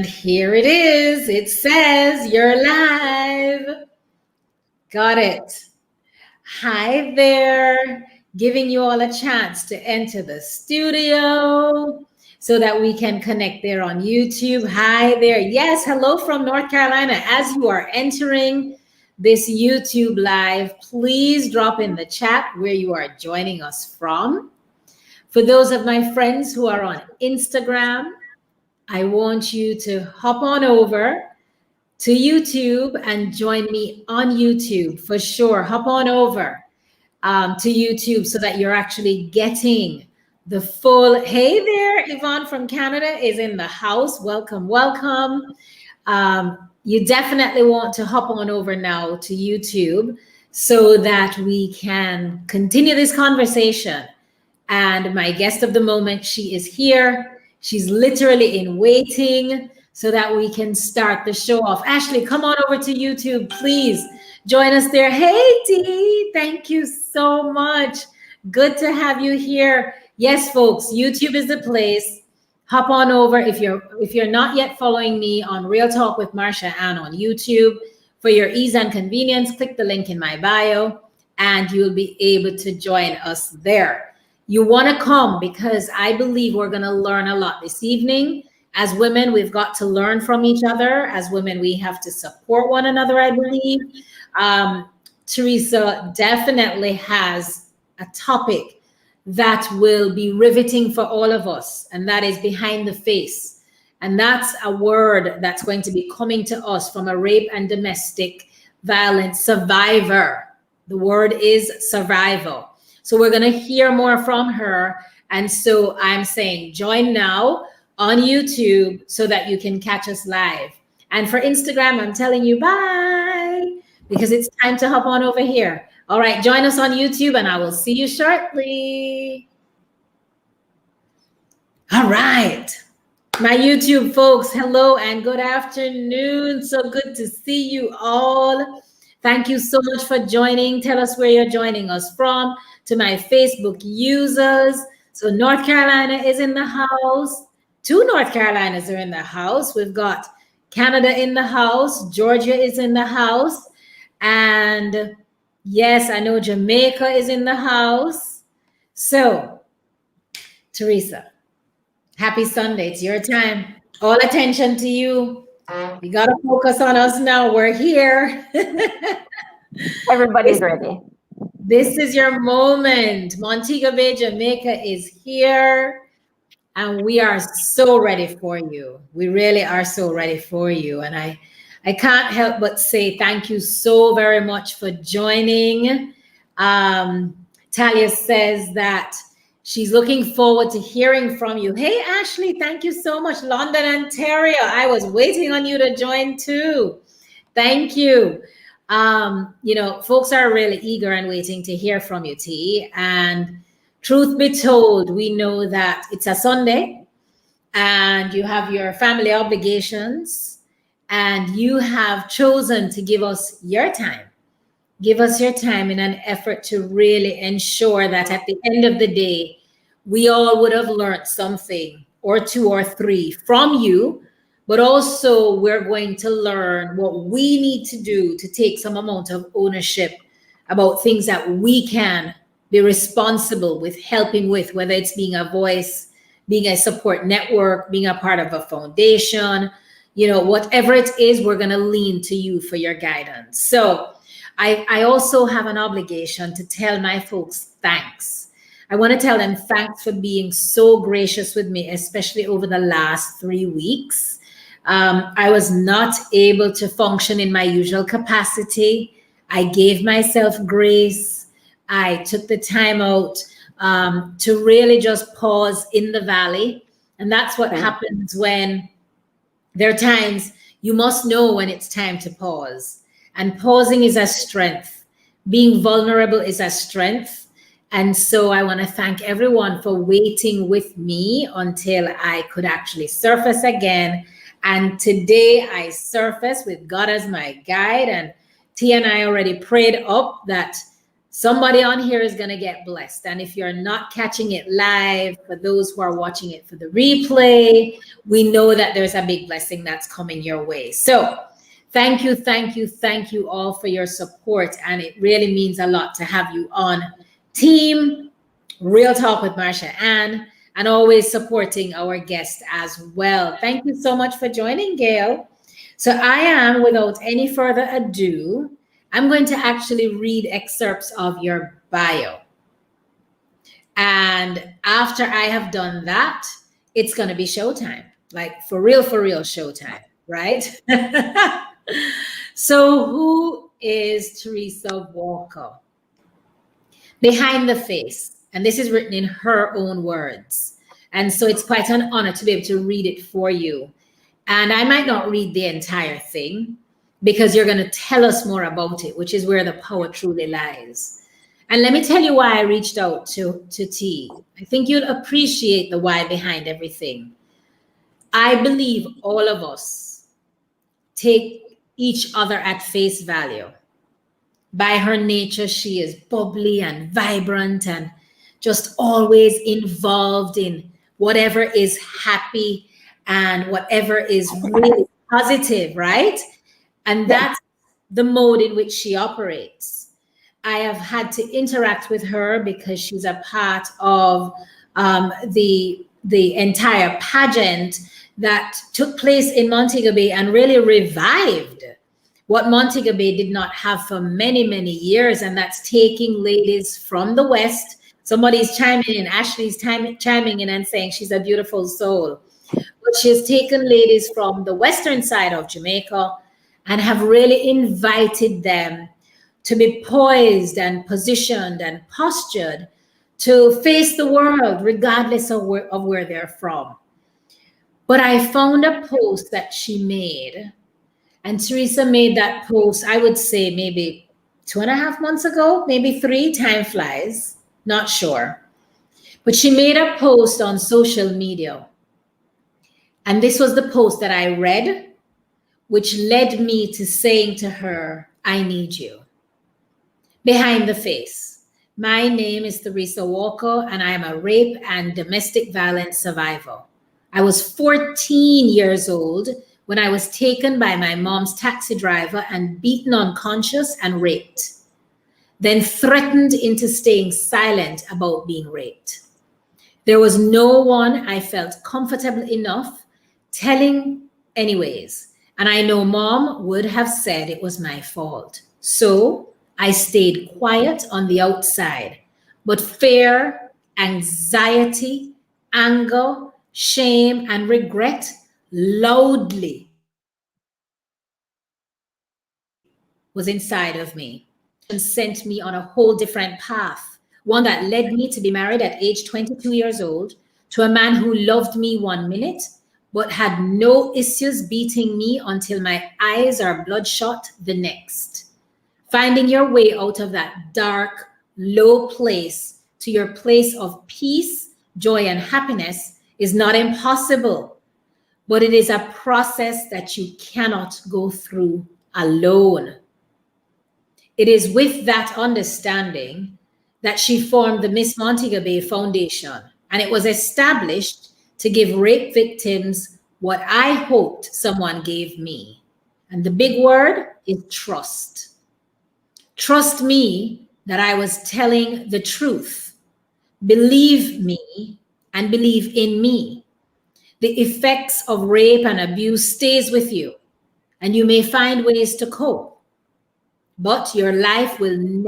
And here it is. It says you're live. Got it. Hi there. Giving you all a chance to enter the studio so that we can connect there on YouTube. Hi there. Yes, hello from North Carolina. As you are entering this YouTube live, please drop in the chat where you are joining us from. For those of my friends who are on Instagram, I want you to hop on over to YouTube and join me on YouTube for sure. Hop on over to YouTube so that you're actually getting the full. Hey there, Yvonne from Canada is in the house. Welcome, welcome. You definitely want to hop on over now to YouTube so that we can continue this conversation. And my guest of the moment, she is here. She's literally in waiting so that we can start the show off. Ashley, come on over to YouTube, please. Join us there. Hey, Dee, thank you so much. Good to have you here. Yes, folks, YouTube is the place. Hop on over. If you're not yet following me on Real Talk with Marsha-Ann on YouTube, for your ease and convenience, click the link in my bio and you'll be able to join us there. You want to come because I believe we're going to learn a lot this evening. As women, we've got to learn from each other. As women, we have to support one another, I believe. Theresa definitely has a topic that will be riveting for all of us, and that is behind the face. And that's a word that's going to be coming to us from a rape and domestic violence survivor. The word is survival. So we're going to hear more from her. And so I'm saying join now on YouTube so that you can catch us live. And for Instagram, I'm telling you bye because it's time to hop on over here. All right, join us on YouTube and I will see you shortly. All right, my YouTube folks, hello and good afternoon. So good to see you all. Thank you so much for joining. Tell us where you're joining us from. To my Facebook users. So North Carolina is in the house. 2 North Carolinas are in the house. We've got Canada in the house. Georgia is in the house. And yes, I know Jamaica is in the house. So, Theresa, happy Sunday. It's your time. All attention to you. You got to focus on us now. We're here. Everybody's ready. This is your moment. Montego Bay, Jamaica is here. And we are so ready for you. We really are so ready for you. And I can't help but say thank you so very much for joining. Talia says that she's looking forward to hearing from you. Hey, Ashley, thank you so much. London, Ontario. I was waiting on you to join too. Thank you. You know, folks are really eager and waiting to hear from you, T. And truth be told, we know that it's a Sunday and you have your family obligations and you have chosen to give us your time. Give us your time in an effort to really ensure that at the end of the day, we all would have learned something or 2 or 3 from you. But also we're going to learn what we need to do to take some amount of ownership about things that we can be responsible with helping with, whether it's being a voice, being a support network, being a part of a foundation, you know, whatever it is, we're going to lean to you for your guidance. So I also have an obligation to tell my folks thanks. I want to tell them thanks for being so gracious with me, especially over the last 3 weeks. I was not able to function in my usual capacity. I gave myself grace. I took the time out to really just pause in the valley. And that's what happens when there are times you must know when it's time to pause. And pausing is a strength. Being vulnerable is a strength. And so I want to thank everyone for waiting with me until I could actually surface again. And today I surface with God as my guide. And T and I already prayed up that Somebody on here is going to get blessed. And if you're not catching it live, for those who are watching it for the replay, we know that there's a big blessing that's coming your way. So thank you, thank you, thank you all for your support. And it really means a lot to have you on Team Real Talk with Marsha-Ann, and always supporting our guests as well. Thank you so much for joining, Gail. So I am, without any further ado, I'm going to actually read excerpts of your bio. And after I have done that, it's going to be showtime, like for real showtime, right? So who is Theresa Walker? Behind the face. And this is written in her own words. And so it's quite an honor to be able to read it for you. And I might not read the entire thing, because you're going to tell us more about it, which is where the power truly lies. And let me tell you why I reached out to T. I think you'll appreciate the why behind everything. I believe all of us take each other at face value. By her nature, she is bubbly and vibrant and just always involved in whatever is happy and whatever is really positive, right? And that's the mode in which she operates. I have had to interact with her because she's a part of the entire pageant that took place in Montego Bay and really revived what Montego Bay did not have for many, many years. And that's taking ladies from the West. Somebody's chiming in, Ashley's chiming in and saying she's a beautiful soul. But she has taken ladies from the western side of Jamaica and have really invited them to be poised and positioned and postured to face the world, regardless of where they're from. But I found a post that she made, and Theresa made that post, I would say maybe 2.5 months ago, maybe 3, time flies, not sure. But she made a post on social media. And this was the post that I read, which led me to saying to her, I need you. Behind the face. My name is Theresa Walker, and I am a rape and domestic violence survivor. I was 14 years old when I was taken by my mom's taxi driver and beaten unconscious and raped, then threatened into staying silent about being raped. There was no one I felt comfortable enough telling anyways. And I know Mom would have said it was my fault. So I stayed quiet on the outside. But fear, anxiety, anger, shame, and regret loudly was inside of me and sent me on a whole different path. One that led me to be married at age 22 years old to a man who loved me 1 minute, but had no issues beating me until my eyes are bloodshot the next. Finding your way out of that dark, low place to your place of peace, joy, and happiness is not impossible, but it is a process that you cannot go through alone. It is with that understanding that she formed the Miss Montego Bay Foundation, and it was established to give rape victims what I hoped someone gave me. And the big word is trust. Trust me that I was telling the truth. Believe me and believe in me. The effects of rape and abuse stays with you, and you may find ways to cope, but your life will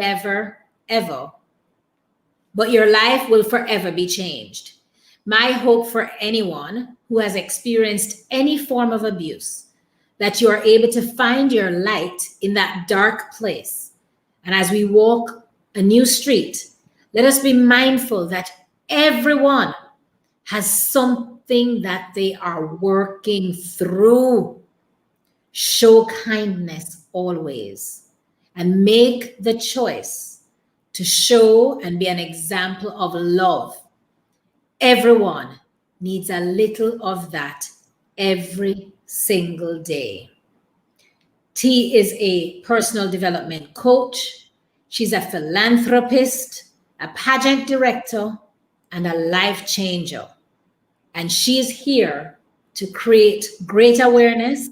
forever be changed. My hope for anyone who has experienced any form of abuse, that you are able to find your light in that dark place. And as we walk a new street, let us be mindful that everyone has something that they are working through. Show kindness always, and make the choice to show and be an example of love. Everyone needs a little of that every single day. T is a personal development coach. She's a philanthropist, a pageant director, and a life changer. And she's here to create great awareness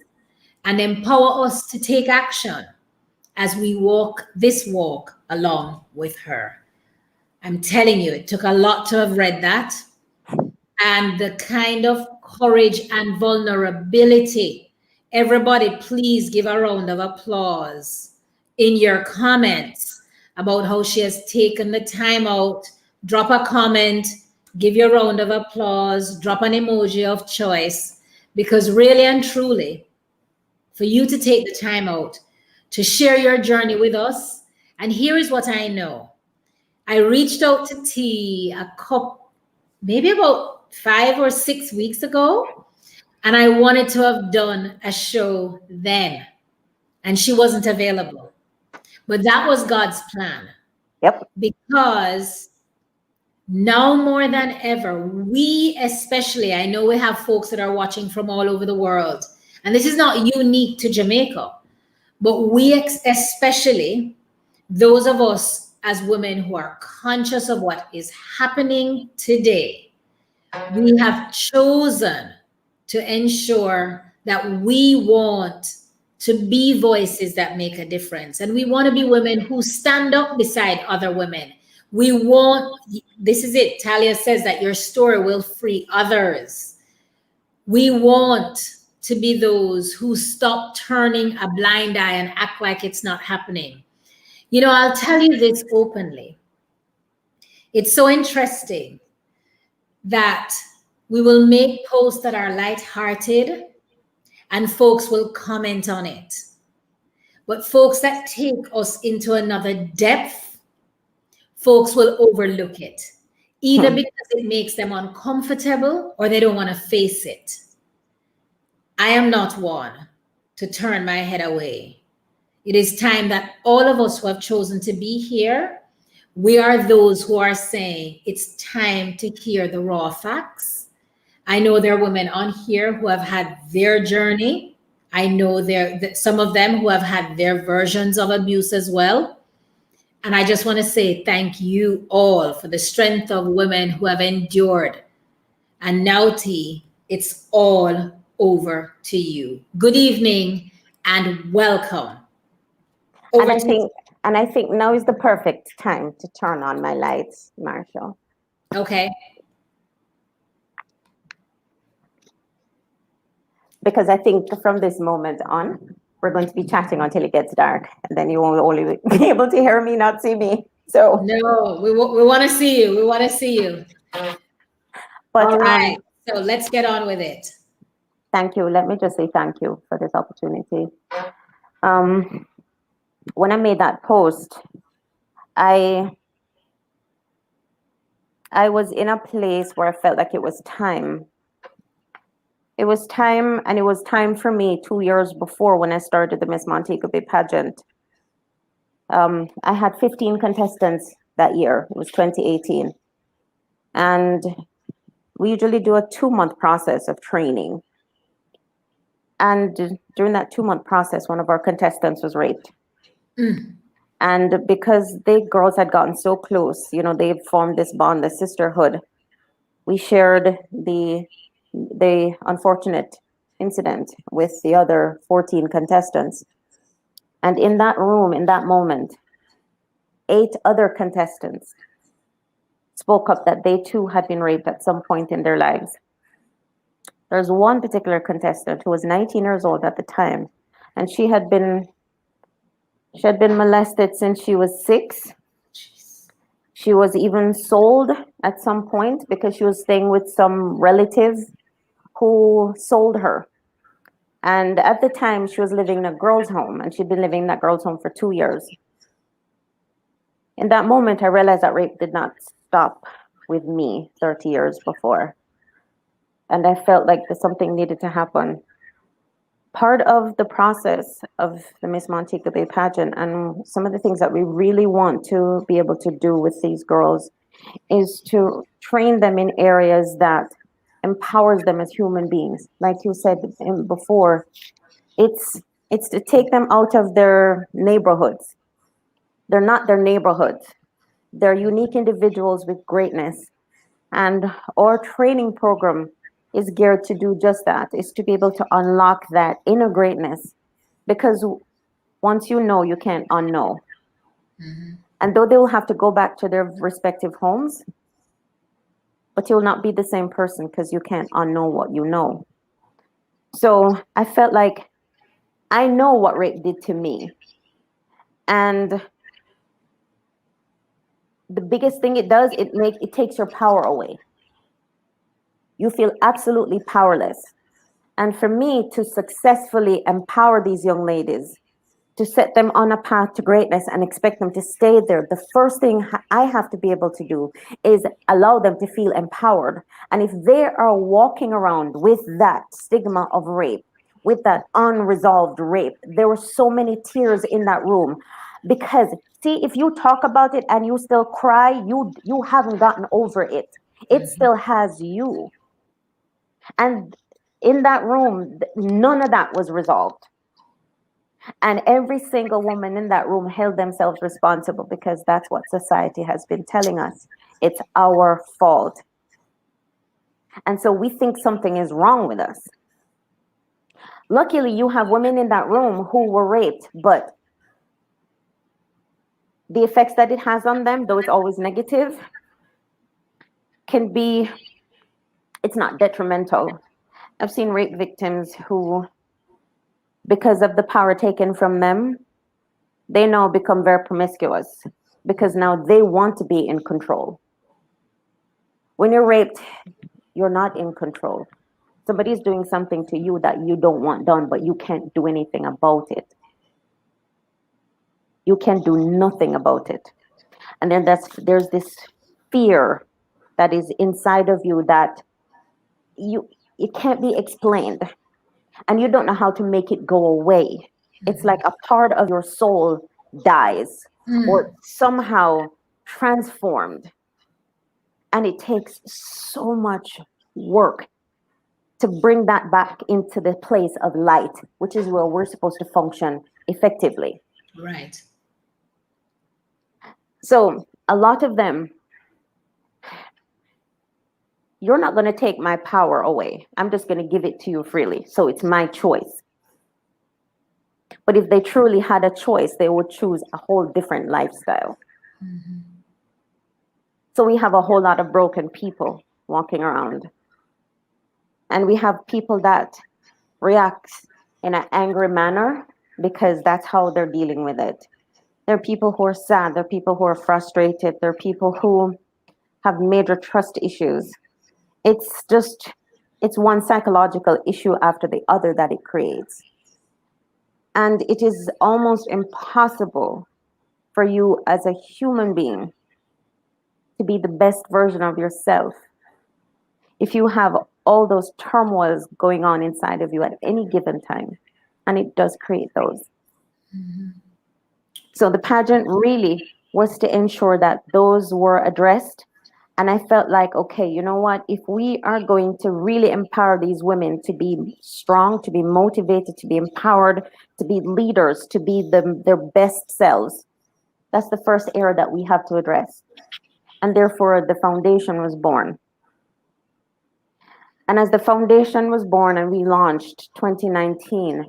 and empower us to take action as we walk this walk along with her. I'm telling you, it took a lot to have read that. And the kind of courage and vulnerability. Everybody, please give a round of applause in your comments about how she has taken the time out. Drop a comment, give your round of applause, drop an emoji of choice, because really and truly, for you to take the time out to share your journey with us. And here is what I know. I reached out to T maybe about 5 or 6 weeks ago, and I wanted to have done a show then, and she wasn't available. But that was God's plan. Yep. Because now more than ever, we especially, I know we have folks that are watching from all over the world, and this is not unique to Jamaica, but we especially, those of us as women who are conscious of what is happening today, we have chosen to ensure that we want to be voices that make a difference. And we want to be women who stand up beside other women. We want, this is it, Talia says that your story will free others. We want to be those who stop turning a blind eye and act like it's not happening. You know, I'll tell you this openly. It's so interesting that we will make posts that are lighthearted and folks will comment on it. But folks that take us into another depth, folks will overlook it, either because it makes them uncomfortable or they don't want to face it. I am not one to turn my head away. It is time that all of us who have chosen to be here, we are those who are saying it's time to hear the raw facts. I know there are women on here who have had their journey. I know some of them who have had their versions of abuse as well. And I just want to say thank you all for the strength of women who have endured. And now, T, it's all over to you. Good evening and welcome. And I think now is the perfect time to turn on my lights, Marsha. Okay. Because I think from this moment on, we're going to be chatting until it gets dark, and then you won't only be able to hear me, not see me. So no, we want to see you. We want to see you. But all right, so let's get on with it. Thank you. Let me just say thank you for this opportunity. When I made that post, I was in a place where I felt like it was time. It was time, and it was time for me 2 years before when I started the Miss Montego Bay pageant. I had 15 contestants that year. It was 2018. And we usually do a 2-month process of training. And during that 2-month process, one of our contestants was raped. And because the girls had gotten so close, you know, they formed this bond, the sisterhood. We shared the unfortunate incident with the other 14 contestants. And in that room, in that moment, 8 other contestants spoke up that they too had been raped at some point in their lives. There's one particular contestant who was 19 years old at the time, and she had been molested since she was 6. She was even sold at some point because she was staying with some relatives who sold her. And at the time, she was living in a girls' home, and she'd been living in that girls' home for 2 years. In that moment, I realized that rape did not stop with me 30 years before. And I felt like something needed to happen. Part of the process of the Miss Montego Bay pageant, and some of the things that we really want to be able to do with these girls, is to train them in areas that empowers them as human beings. Like you said before, it's to take them out of their neighborhoods. They're not their neighborhoods. They're unique individuals with greatness. And our training program is geared to do just that, is to be able to unlock that inner greatness. Because once you know, you can't unknow. And though they will have to go back to their respective homes, but you'll not be the same person because you can't unknow what you know. So I felt like I know what rape did to me. And the biggest thing it does, it takes your power away. You feel absolutely powerless. And for me to successfully empower these young ladies, to set them on a path to greatness and expect them to stay there, the first thing I have to be able to do is allow them to feel empowered. And if they are walking around with that stigma of rape, with that unresolved rape, there were so many tears in that room. Because see, if you talk about it and you still cry, you haven't gotten over it. It still has you. And in that room, none of that was resolved. And every single woman in that room held themselves responsible because that's what society has been telling us. It's our fault. And so we think something is wrong with us. Luckily, you have women in that room who were raped, but the effects that it has on them, though it's always negative, can be, it's not detrimental. I've seen rape victims who, because of the power taken from them, they now become very promiscuous because now they want to be in control. When you're raped, you're not in control. Somebody's doing something to you that you don't want done, but you can't do anything about it. You can do nothing about it. And then there's this fear that is inside of you that it can't be explained. And you don't know how to make it go away. It's like a part of your soul dies or somehow transformed. And it takes so much work to bring that back into the place of light, which is where we're supposed to function effectively. Right. So a lot of them, you're not going to take my power away. I'm just going to give it to you freely. So it's my choice. But if they truly had a choice, they would choose a whole different lifestyle. So we have a whole lot of broken people walking around. And we have people that react in an angry manner because that's how they're dealing with it. There are people who are sad. There are people who are frustrated. There are people who have major trust issues. It's one psychological issue after the other that it creates. And it is almost impossible for you as a human being to be the best version of yourself if you have all those turmoils going on inside of you at any given time. And it does create those. So the pageant really was to ensure that those were addressed. And I felt like, okay, you know what? If we are going to really empower these women to be strong, to be motivated, to be empowered, to be leaders, to be their best selves, that's the first area that we have to address. And therefore, the foundation was born. And as the foundation was born and we launched 2019,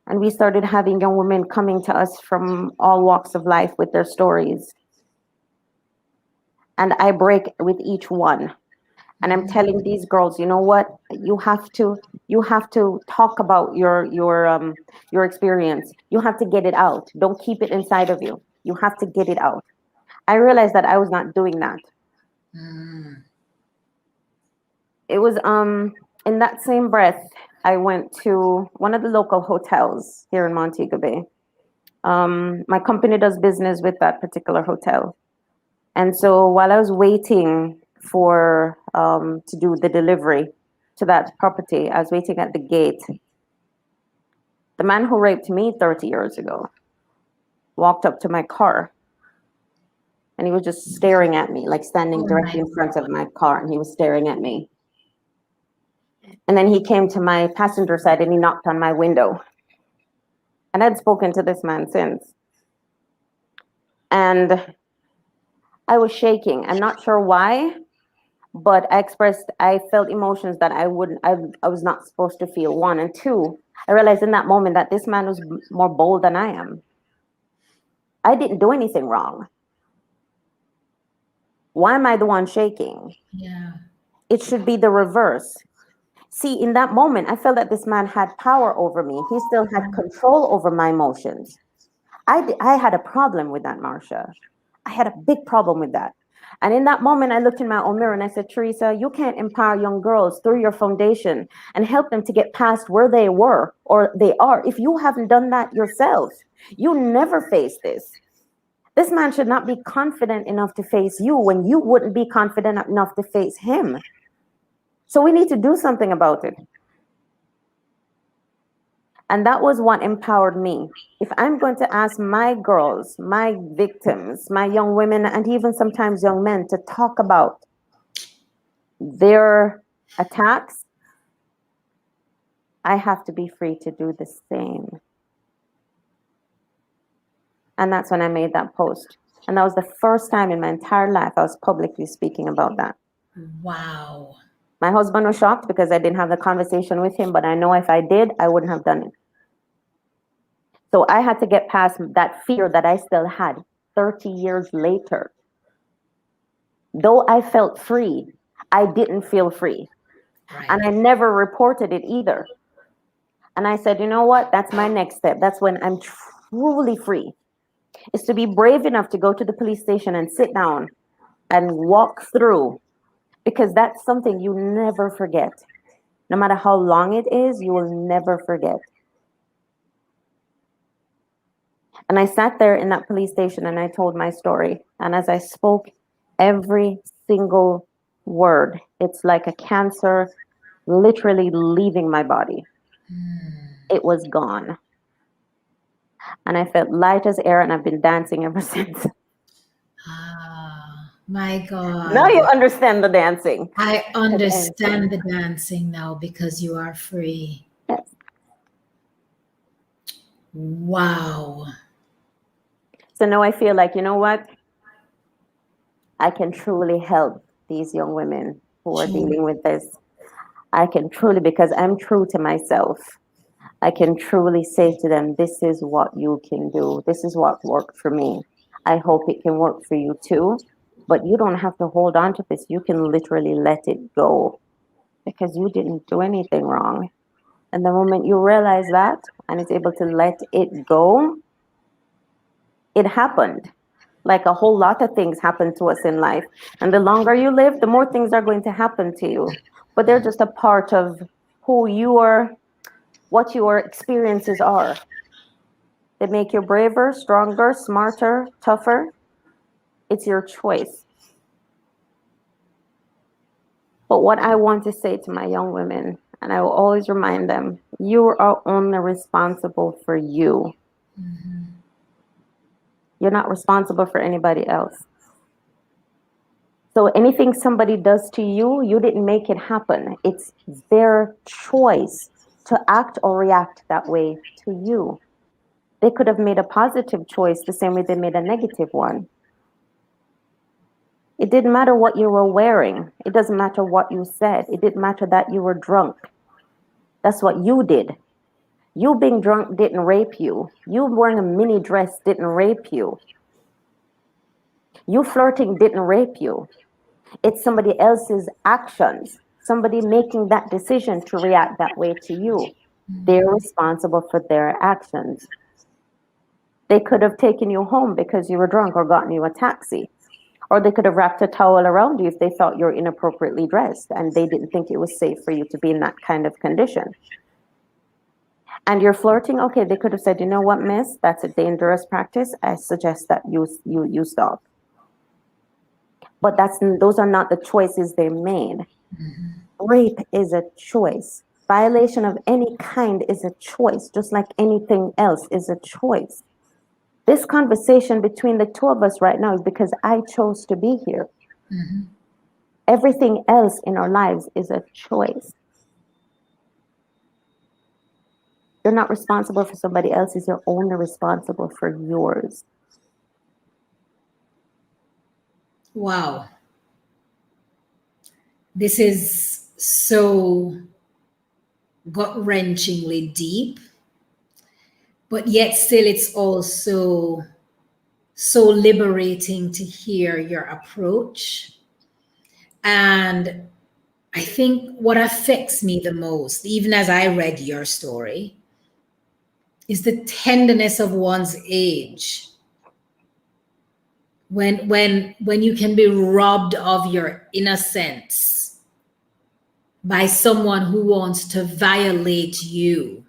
and we started having young women coming to us from all walks of life with their stories. And I break with each one. And I'm telling these girls, you know what? You have to talk about your experience. You have to get it out. Don't keep it inside of you. You have to get it out. I realized that I was not doing that. It was in that same breath, I went to one of the local hotels here in Montego Bay. My company does business with that particular hotel. And so while I was waiting for to do the delivery to that property, I was waiting at the gate. The man who raped me 30 years ago walked up to my car. And he was just staring at me, like standing directly in front of my car. And he was staring at me. And then he came to my passenger side and he knocked on my window. And I'd spoken to this man since. And I was shaking. I'm not sure why, but I felt emotions that I was not supposed to feel. One and two, I realized in that moment that this man was more bold than I am. I didn't do anything wrong. Why am I the one shaking? Yeah. It should be the reverse. See, in that moment, I felt that this man had power over me. He still had control over my emotions. I had a problem with that, Marsha. I had a big problem with that. And in that moment, I looked in my own mirror and I said, Theresa, you can't empower young girls through your foundation and help them to get past where they were or they are if you haven't done that yourself. You never face this. This man should not be confident enough to face you when you wouldn't be confident enough to face him. So we need to do something about it. And that was what empowered me. If I'm going to ask my girls, my victims, my young women, and even sometimes young men to talk about their attacks, I have to be free to do the same. And that's when I made that post. And that was the first time in my entire life I was publicly speaking about that. Wow. My husband was shocked because I didn't have the conversation with him, but I know if I did, I wouldn't have done it. So I had to get past that fear that I still had 30 years later. Though I felt free, I didn't feel free. Right. And I never reported it either. And I said, you know what? That's my next step. That's when I'm truly free, is to be brave enough to go to the police station and sit down and walk through, because that's something you never forget. No matter how long it is, you will never forget. And I sat there in that police station and I told my story. And as I spoke every single word, it's like a cancer literally leaving my body. It was gone. And I felt light as air, and I've been dancing ever since. Ah, my Now God. you understand the dancing. I understand the dancing now because you are free. Yes. Wow. So now I feel like, you know what? I can truly help these young women who are dealing with this. I can truly, because I'm true to myself, I can truly say to them, this is what you can do. This is what worked for me. I hope it can work for you too. But you don't have to hold on to this. You can literally let it go because you didn't do anything wrong. And the moment you realize that and is able to let it go, it happened. Like a whole lot of things happen to us in life. And the longer you live, the more things are going to happen to you. But they're just a part of who you are, what your experiences are. They make you braver, stronger, smarter, tougher. It's your choice. But what I want to say to my young women, and I will always remind them, you are only responsible for you. You're not responsible for anybody else. So anything somebody does to you, you didn't make it happen. It's their choice to act or react that way to you. They could have made a positive choice the same way they made a negative one. It didn't matter what you were wearing. It doesn't matter what you said. It didn't matter that you were drunk. That's what you did. You being drunk didn't rape you. You wearing a mini dress didn't rape you. You flirting didn't rape you. It's somebody else's actions, somebody making that decision to react that way to you. They're responsible for their actions. They could have taken you home because you were drunk or gotten you a taxi. Or they could have wrapped a towel around you if they thought you were inappropriately dressed and they didn't think it was safe for you to be in that kind of condition. And you're flirting, okay, they could have said, you know what, miss, that's a dangerous practice. I suggest that you stop. But those are not the choices they made. Rape is a choice. Violation of any kind is a choice, just like anything else is a choice. This conversation between the two of us right now is because I chose to be here. Everything else in our lives is a choice. You're not responsible for somebody else's, you're only responsible for yours. Wow. This is so gut-wrenchingly deep, but yet still it's also so liberating to hear your approach. And I think what affects me the most, even as I read your story, is the tenderness of one's age. When you can be robbed of your innocence by someone who wants to violate you,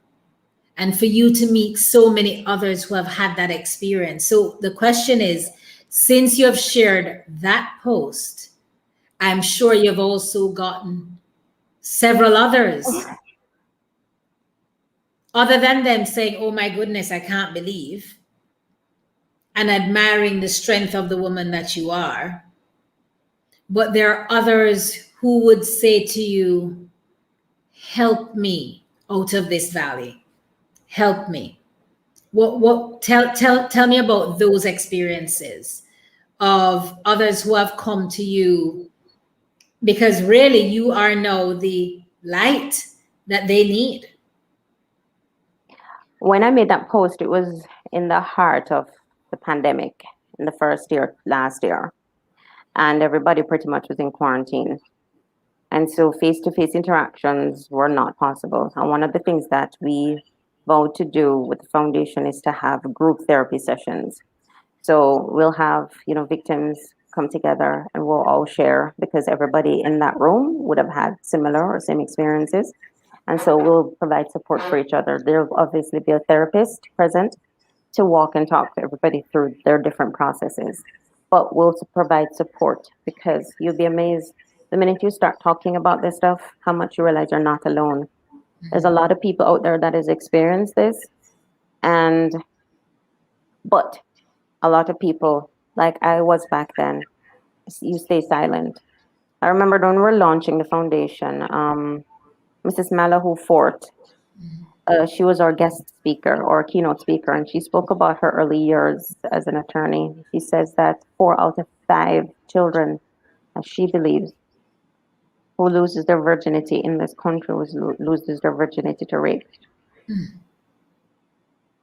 and for you to meet so many others who have had that experience. So the question is, since you have shared that post, I'm sure you've also gotten several others, other than them saying, oh my goodness, I can't believe, and admiring the strength of the woman that you are. But there are others who would say to you, help me out of this valley. Help me. Tell me about those experiences of others who have come to you, because really you are now the light that they need. When I made that post, it was in the heart of the pandemic in the first year, last year, and everybody pretty much was in quarantine. And so face to face interactions were not possible. And one of the things that we vowed to do with the foundation is to have group therapy sessions. So we'll have, victims come together and we'll all share because everybody in that room would have had similar or same experiences. And so we'll provide support for each other. There'll obviously be a therapist present to walk and talk to everybody through their different processes. But we'll provide support because you'll be amazed the minute you start talking about this stuff, how much you realize you're not alone. There's a lot of people out there that has experienced this, and but a lot of people, like I was back then, you stay silent. I remember when we were launching the foundation, Mrs. Malahoo Fort, she was our guest speaker or keynote speaker, and she spoke about her early years as an attorney. She says that 4 out of 5 children, as she believes, who loses their virginity in this country loses their virginity to rape.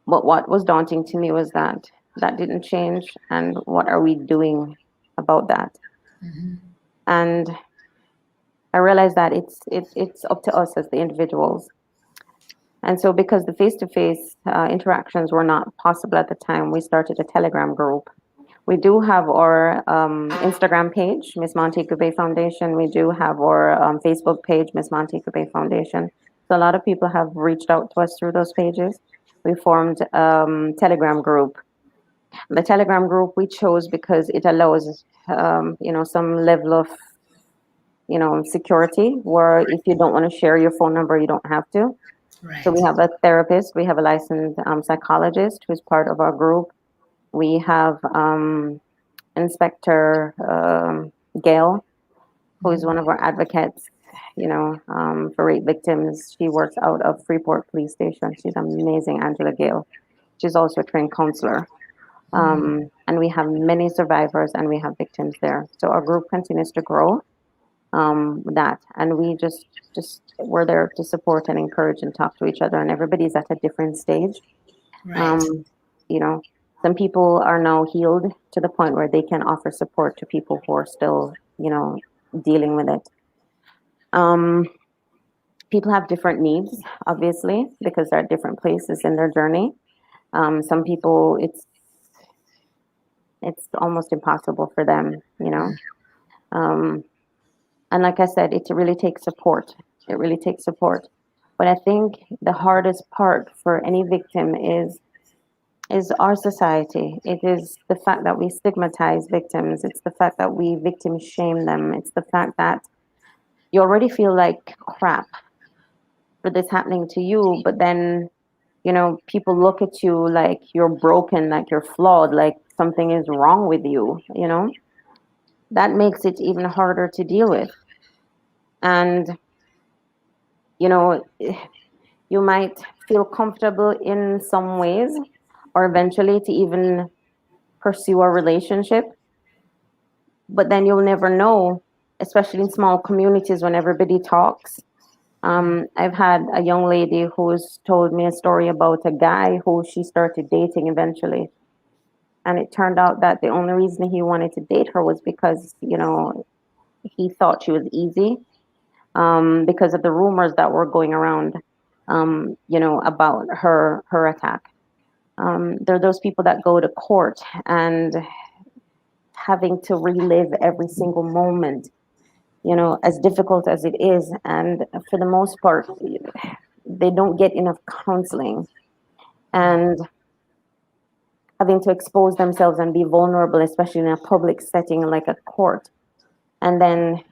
But what was daunting to me was that that didn't change, and what are we doing about that? And I realized that it's up to us as the individuals. And so, because the face-to-face interactions were not possible at the time, we started a Telegram group. We do have our Instagram page, Miss Montego Bay Foundation. We do have our Facebook page, Miss Montego Bay Foundation. So a lot of people have reached out to us through those pages. We formed Telegram group. The Telegram group we chose because it allows, some level of, security where if you don't want to share your phone number, you don't have to. Right. So we have a therapist, we have a licensed psychologist who's part of our group. We have Inspector Gail, who is one of our advocates, for rape victims. She works out of Freeport Police Station. She's amazing, Angela Gale. She's also a trained counselor. And we have many survivors and we have victims there. So our group continues to grow. And we just we're there to support and encourage and talk to each other, and everybody's at a different stage. Right. Some people are now healed to the point where they can offer support to people who are still dealing with it. People have different needs, obviously, because they're at different places in their journey. Some people it's almost impossible for them. And like I said, it really takes support. It really takes support. But I think the hardest part for any victim is our society. It is the fact that we stigmatize victims. It's the fact that we victim shame them. It's the fact that you already feel like crap for this happening to you, but then, people look at you like you're broken, like you're flawed, like something is wrong with you, That makes it even harder to deal with. And you might feel comfortable in some ways or eventually to even pursue a relationship, but then you'll never know, especially in small communities when everybody talks. I've had a young lady who's told me a story about a guy who she started dating eventually. And it turned out that the only reason he wanted to date her was because, he thought she was easy, because of the rumors that were going around, about her attack. There are those people that go to court and having to relive every single moment, as difficult as it is. And for the most part, they don't get enough counseling, and having to expose themselves and be vulnerable, especially in a public setting like a court, and then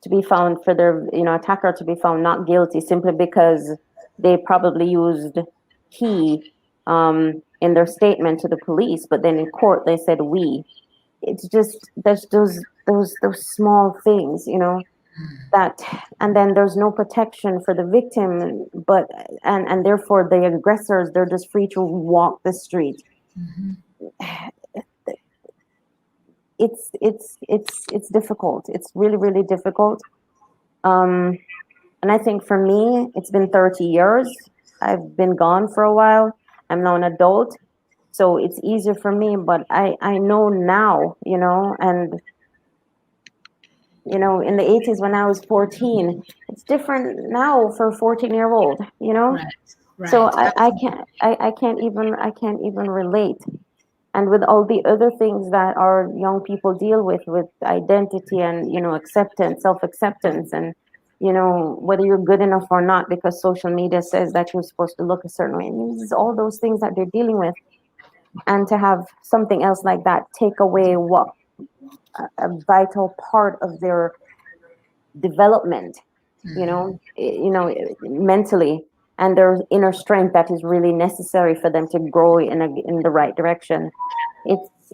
to be found for their, attacker to be found not guilty simply because they probably used he in their statement to the police, but then in court they said we. It's just there's those small things, that, and then there's no protection for the victim, but and therefore the aggressors, they're just free to walk the street. It's difficult. It's really, really difficult. And I think for me, it's been 30 years. I've been gone for a while. I'm now an adult, so it's easier for me, but I know now, and in the 80s when I was 14, it's different now for a 14-year-old, Right. So I can't even relate. And with all the other things that our young people deal with identity and, acceptance, self-acceptance, and, whether you're good enough or not because social media says that you're supposed to look a certain way. I mean, this is all those things that they're dealing with. And to have something else like that take away what a vital part of their development, mentally, and their inner strength that is really necessary for them to grow in the right direction.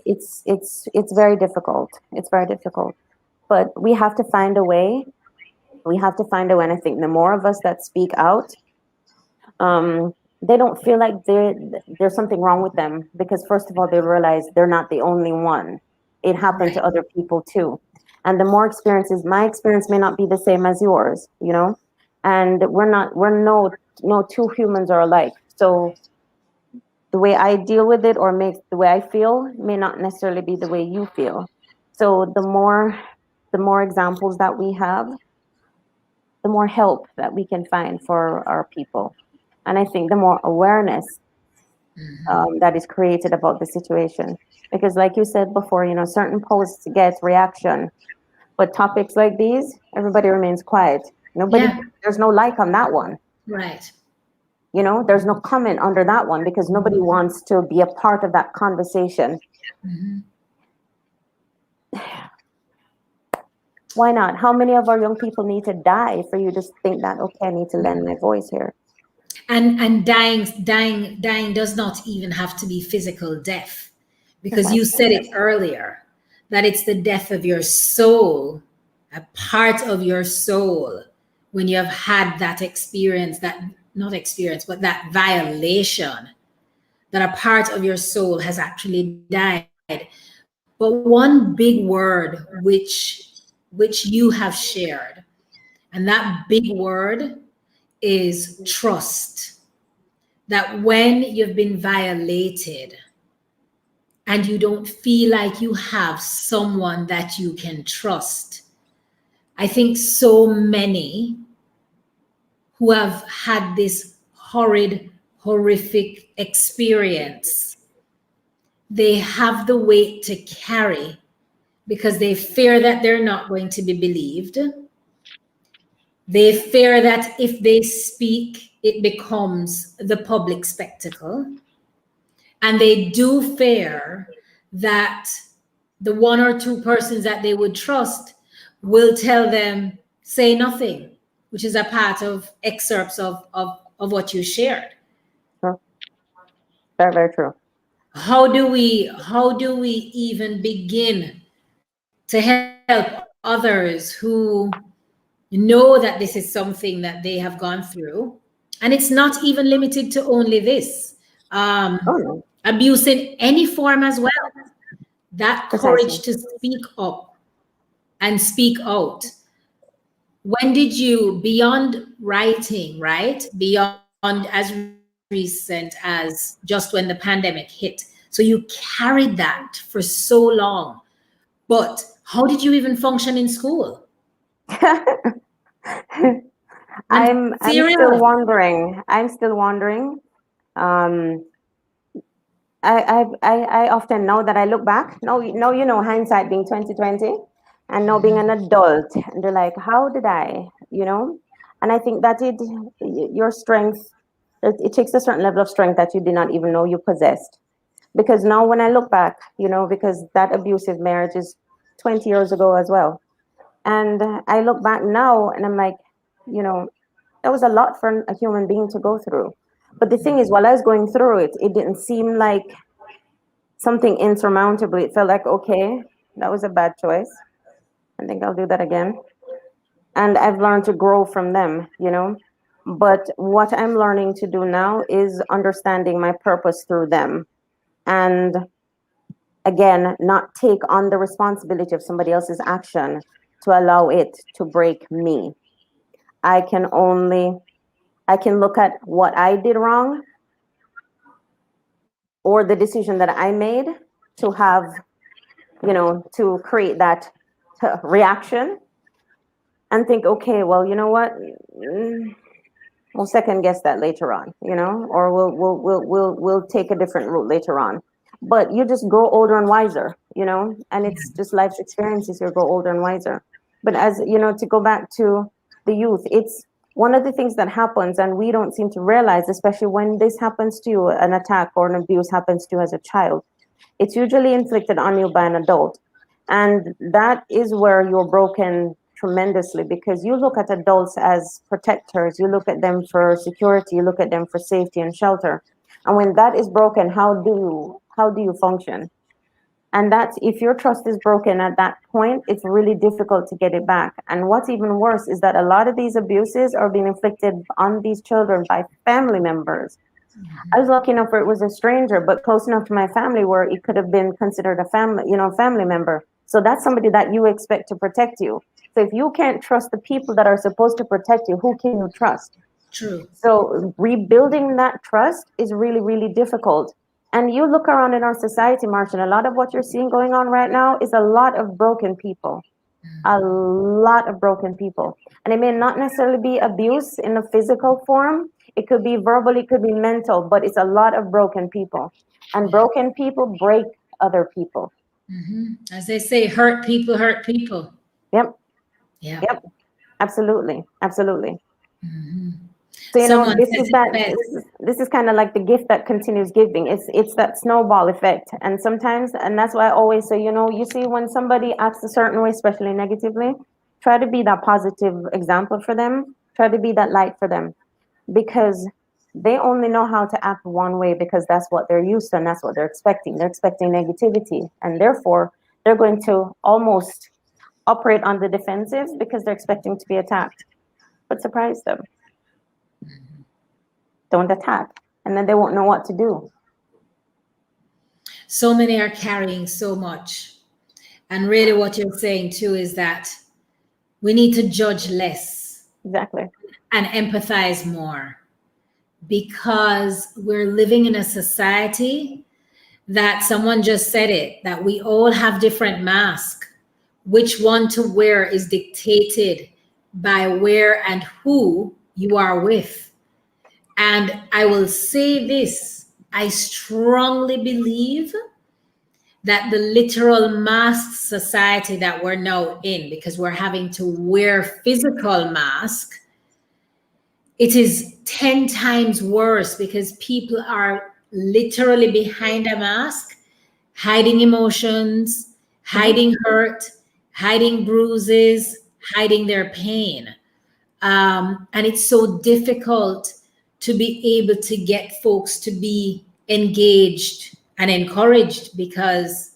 It's very difficult. It's very difficult, but we have to find a way. And I think the more of us that speak out, they don't feel like there's something wrong with them, because first of all, they realize they're not the only one. It happened to other people too. And the more experiences, my experience may not be the same as yours, and we're no two humans are alike. So the way I deal with it or makes the way I feel may not necessarily be the way you feel. So the more examples that we have, the more help that we can find for our people. And I think the more awareness that is created about the situation. Because like you said before, certain posts get reaction, but topics like these, everybody remains quiet. There's no like on that one. Right. There's no comment under that one because nobody wants to be a part of that conversation. Why not? How many of our young people need to die for you to think that, okay, I need to lend my voice here? And dying does not even have to be physical death, because you said it earlier, that it's the death of your soul, a part of your soul, when you have had that experience, that not experience, but that violation, that a part of your soul has actually died. But one big word which you have shared, and that big word is trust. That when you've been violated and you don't feel like you have someone that you can trust, I think so many who have had this horrific experience, they have the weight to carry because they fear that they're not going to be believed. They fear that if they speak, it becomes the public spectacle. And they do fear that the one or two persons that they would trust will tell them, say nothing, which is a part of excerpts of what you shared. Very, very true. How do we even begin to help others who know that this is something that they have gone through? And it's not even limited to only this. Abuse in any form as well. that Precisely. courage to speak up and speak out. When did you, beyond writing, right? Beyond as recent as just when the pandemic hit. So you carried that for so long. But how did you even function in school? I'm I'm serious. still wondering. I'm still wondering. Um, I often know that I look back. No, hindsight being 2020, and now being an adult, and they're like, how did I? And I think that your strength, it takes a certain level of strength that you did not even know you possessed. Because now when I look back, because that abusive marriage is 20 years ago as well, and I look back now, and I'm like, you know, that was a lot for a human being to go through. But the thing is, while I was going through it, it didn't seem like something insurmountable. It felt like, okay, that was a bad choice. I think I'll do that again. And I've learned to grow from them. But what I'm learning to do now is understanding my purpose through them. And again, not take on the responsibility of somebody else's action to allow it to break me. I can only I can look at what I did wrong or the decision that I made to have, to create that reaction and think, okay, well, you know what? Mm, we'll second guess that later on, or we'll take a different route later on. But you just grow older and wiser, and it's just life's experiences. You grow older and wiser. But as to go back to the youth, it's one of the things that happens, and we don't seem to realize, especially when this happens to you, an attack or an abuse happens to you as a child. It's usually inflicted on you by an adult. And that is where you're broken tremendously, because you look at adults as protectors, you look at them for security, you look at them for safety and shelter. And when that is broken, how do you function? And that's, if your trust is broken at that point, it's really difficult to get it back. And what's even worse is that a lot of these abuses are being inflicted on these children by family members. I was lucky enough where it was a stranger, but close enough to my family where it could have been considered a family member. So that's somebody that you expect to protect you. So if you can't trust the people that are supposed to protect you, who can you trust? True. So rebuilding that trust is really, really difficult. And you look around in our society, Marsha, and a lot of what you're seeing going on right now is a lot of broken people. A lot of broken people. And it may not necessarily be abuse in a physical form. It could be verbal, it could be mental, but it's a lot of broken people. And broken people break other people. As they say, hurt people hurt people. Yep, Yeah. yep, absolutely, absolutely. So Someone this says is it that best. this is kind of like the gift that continues giving. It's that snowball effect. And sometimes, and that's why I always say, you see when somebody acts a certain way, especially negatively, try to be that positive example for them. Try to be that light for them, because they only know how to act one way because that's what they're used to and that's what they're expecting. They're expecting negativity, and therefore they're going to almost operate on the defensive because they're expecting to be attacked. But surprise them. Don't attack, and then they won't know what to do. So many are carrying so much. And really, what you're saying too is that we need to judge less Exactly. and empathize more, because we're living in a society that, someone just said it, that we all have different masks. Which one to wear is dictated by where and who you are with. And I will say this, I strongly believe that the literal mask society that we're now in, because we're having to wear physical mask, it is 10 times worse, because people are literally behind a mask, hiding emotions, hiding hurt, hiding bruises, hiding their pain. And it's so difficult to be able to get folks to be engaged and encouraged, because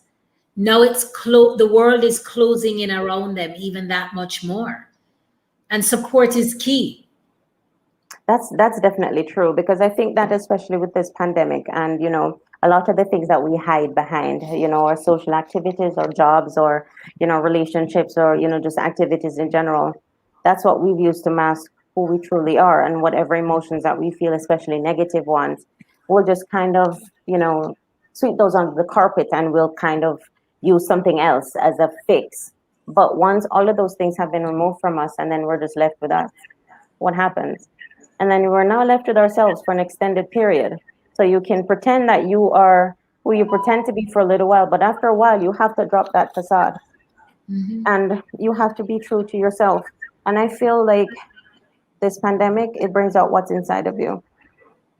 now the world is closing in around them even that much more. And support is key. That's definitely true, because I think that especially with this pandemic, and a lot of the things that we hide behind, our social activities or jobs or, relationships or, just activities in general. That's what we've used to mask who we truly are, and whatever emotions that we feel, especially negative ones, we'll just kind of, sweep those under the carpet and we'll kind of use something else as a fix. But once all of those things have been removed from us and then we're just left with us, what happens? And then we're now left with ourselves for an extended period. So you can pretend that you are who you pretend to be for a little while, but after a while, you have to drop that facade and you have to be true to yourself. And I feel like this pandemic, it brings out what's inside of you.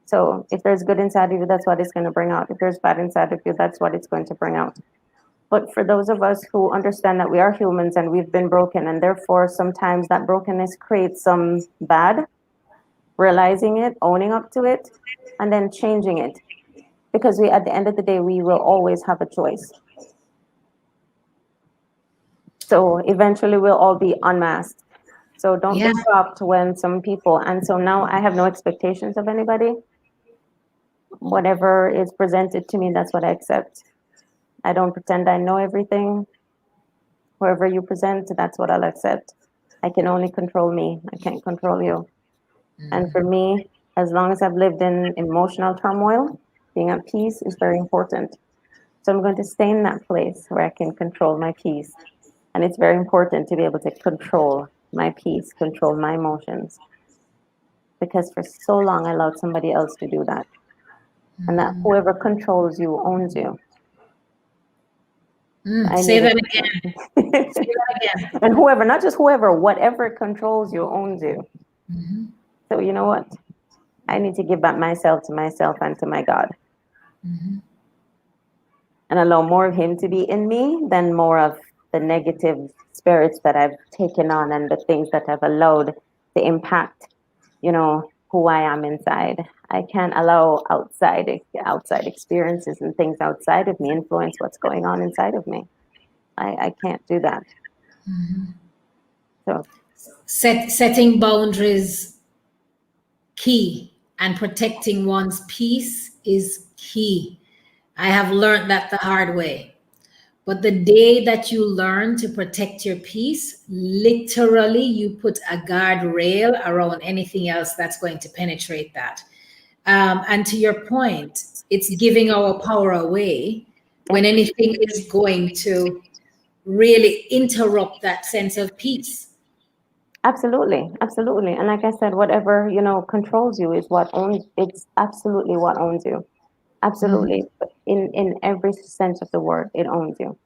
So if there's good inside of you, that's what it's going to bring out. If there's bad inside of you, that's what it's going to bring out. But for those of us who understand that we are humans and we've been broken, and therefore sometimes that brokenness creates some bad, realizing it, owning up to it, and then changing it. Because at the end of the day, we will always have a choice. So eventually we'll all be unmasked. So don't get shocked when some people, and so now I have no expectations of anybody. Whatever is presented to me, that's what I accept. I don't pretend I know everything. Whoever you present, that's what I'll accept. I can only control me. I can't control you. And for me, as long as I've lived in emotional turmoil, being at peace is very important. So I'm going to stay in that place where I can control my peace. And it's very important to be able to control my peace, control my emotions. Because for so long, I allowed somebody else to do that. And that whoever controls you owns you. Say that again. Say that again. And whoever, not just whoever, whatever controls you owns you. So you know what? I need to give back myself to myself and to my God. And allow more of him to be in me than more of the negative spirits that I've taken on and the things that I've allowed to impact, who I am inside. I can't allow outside experiences and things outside of me influence what's going on inside of me. I can't do that. So setting boundaries key, and protecting one's peace is key. I have learned that the hard way. But the day that you learn to protect your peace, literally you put a guardrail around anything else that's going to penetrate that. And to your point, it's giving our power away when anything is going to really interrupt that sense of peace. Absolutely. And like I said, whatever, controls you is what owns, it's absolutely what owns you. Absolutely. In every sense of the word, it owns you.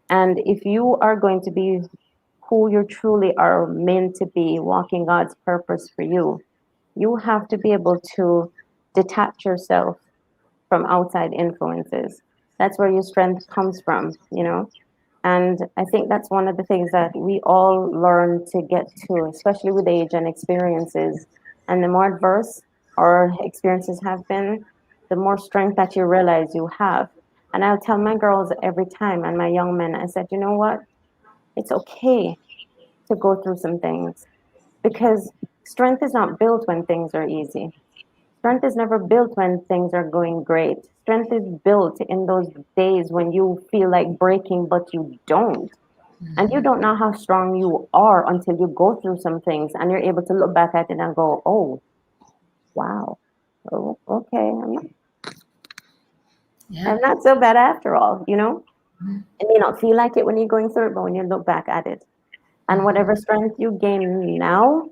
And if you are going to be who you truly are meant to be, walking God's purpose for you, you have to be able to detach yourself from outside influences. That's where your strength comes from, And I think that's one of the things that we all learn to get to, especially with age and experiences. And the more adverse our experiences have been, the more strength that you realize you have. And I'll tell my girls every time, and my young men, I said, you know what? It's okay to go through some things, because strength is not built when things are easy. Strength is never built when things are going great. Strength is built in those days when you feel like breaking, but you don't. And you don't know how strong you are until you go through some things and you're able to look back at it and go, oh, wow. Oh, okay. I'm not so bad after all, It may not feel like it when you're going through it, but when you look back at it. And whatever strength you gain now,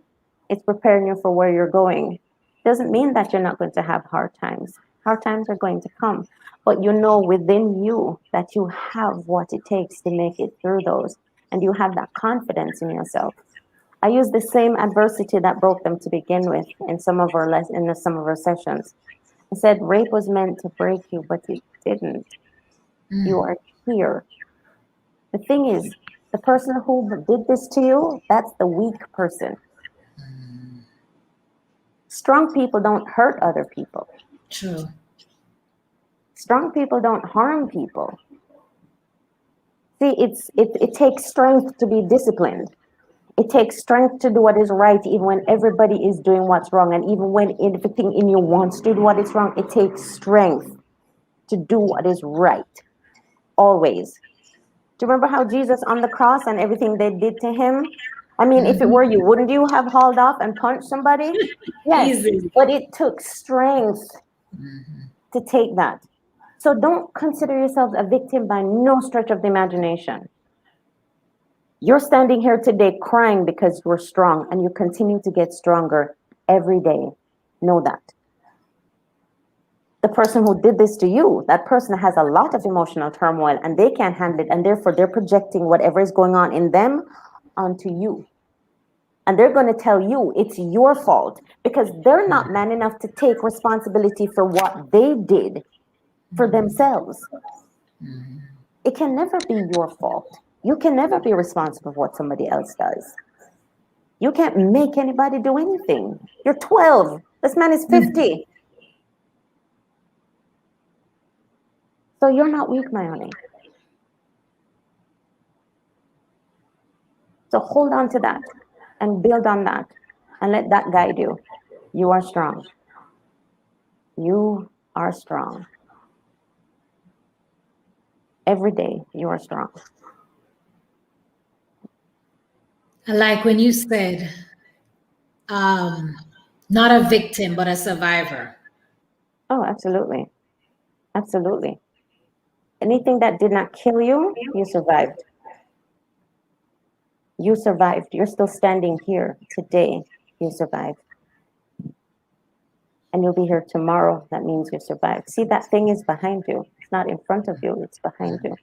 it's preparing you for where you're going. Doesn't mean that you're not going to have hard times. Hard times are going to come. But you know within you that you have what it takes to make it through those. And you have that confidence in yourself. I use the same adversity that broke them to begin with in some of our sessions. I said, rape was meant to break you, but it didn't. You are here. The thing is, the person who did this to you, that's the weak person. Strong people don't hurt other people. True. Strong people don't harm people. See, it takes strength to be disciplined. It takes strength to do what is right, even when everybody is doing what's wrong. And even when everything in you wants to do what is wrong, it takes strength to do what is right. Always. Do you remember how Jesus on the cross and everything they did to him? I mean, if it were you, wouldn't you have hauled off and punched somebody? Yes, Easy. but it took strength to take that. So don't consider yourselves a victim by no stretch of the imagination. You're standing here today crying because you're strong, and you continue to get stronger every day. Know that. The person who did this to you, that person has a lot of emotional turmoil and they can't handle it, and therefore they're projecting whatever is going on in them onto you. And they're going to tell you it's your fault because they're not man enough to take responsibility for what they did for themselves. It can never be your fault. You can never be responsible for what somebody else does. You can't make anybody do anything. You're 12. This man is 50. So you're not weak, my honey. So hold on to that and build on that and let that guide you. You are strong. You are strong. Every day you are strong. I like when you said, not a victim, but a survivor. Oh, absolutely. Absolutely. Anything that did not kill you, you survived. You survived. You're still standing here today. You survived. And you'll be here tomorrow. That means you survived. See, that thing is behind you. It's not in front of you. It's behind you.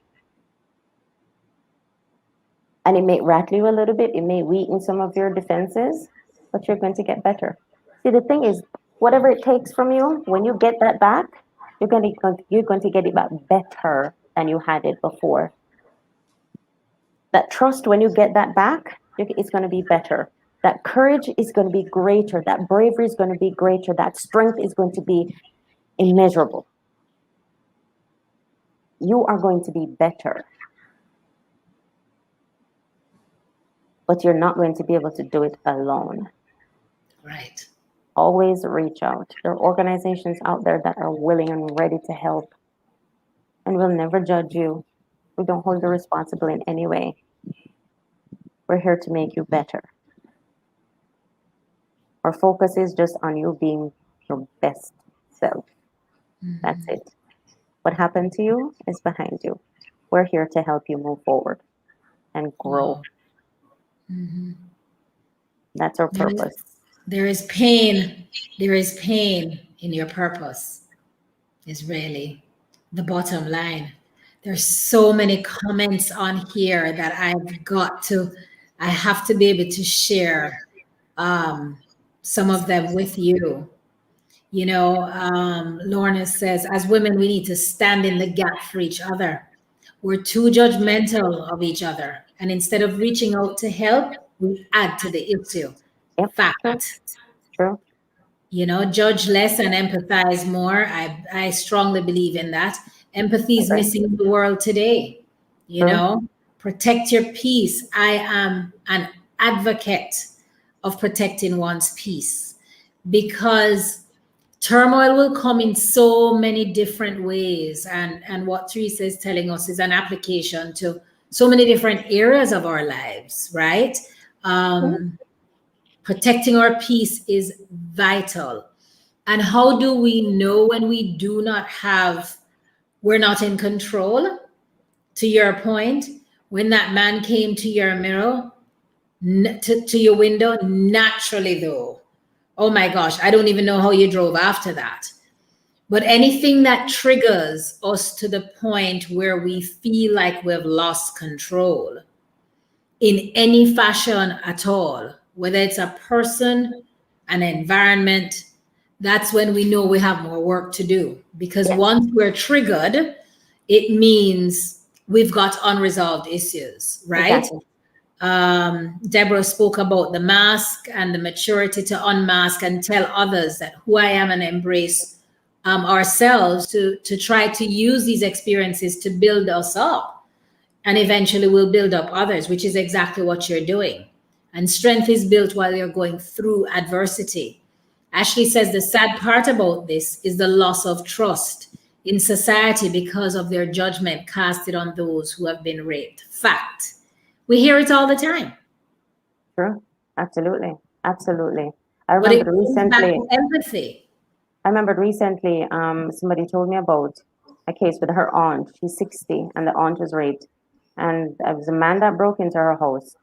And it may rattle you a little bit. It may weaken some of your defenses, but you're going to get better. See, the thing is, whatever it takes from you, when you get that back, you're going to get it back better than you had it before. That trust, when you get that back, it's going to be better. That courage is going to be greater. That bravery is going to be greater. That strength is going to be immeasurable. You are going to be better. But you're not going to be able to do it alone. Right. Always reach out. There are organizations out there that are willing and ready to help. And we'll never judge you. We don't hold you responsible in any way. We're here to make you better. Our focus is just on you being your best self. That's it. What happened to you is behind you. We're here to help you move forward and grow. That's our purpose. There is pain. There is pain in your purpose. Is really the bottom line. There's so many comments on here that I have to be able to share some of them with you. You know, Lorna says, as women, we need to stand in the gap for each other. We're too judgmental of each other. And instead of reaching out to help, we add to the issue. Yep. Fact. True. You know, judge less and empathize more. I strongly believe in that. Empathy is missing in the world today. You know, protect your peace. I am an advocate of protecting one's peace because turmoil will come in so many different ways. And what Theresa is telling us is an application to so many different areas of our lives, right? Protecting our peace is vital. And how do we know when we're not in control? To your point, when that man came to your mirror, to your window, naturally though, oh my gosh, I don't even know how you drove after that. But anything that triggers us to the point where we feel like we've lost control in any fashion at all, whether it's a person, an environment, that's when we know we have more work to do. Because once we're triggered, it means we've got unresolved issues, right? Exactly. Deborah spoke about the mask and the maturity to unmask and tell others that who I am and embrace ourselves to try to use these experiences to build us up. And eventually we'll build up others, which is exactly what you're doing. And strength is built while you're going through adversity. Ashley says the sad part about this is the loss of trust. in society because of their judgment casted on those who have been raped. Fact. We hear it all the time. True. Absolutely. Absolutely. I But it remember goes back recently, to empathy. somebody told me about a case with her aunt. She's 60 and the aunt was raped. And it was a man that broke into her house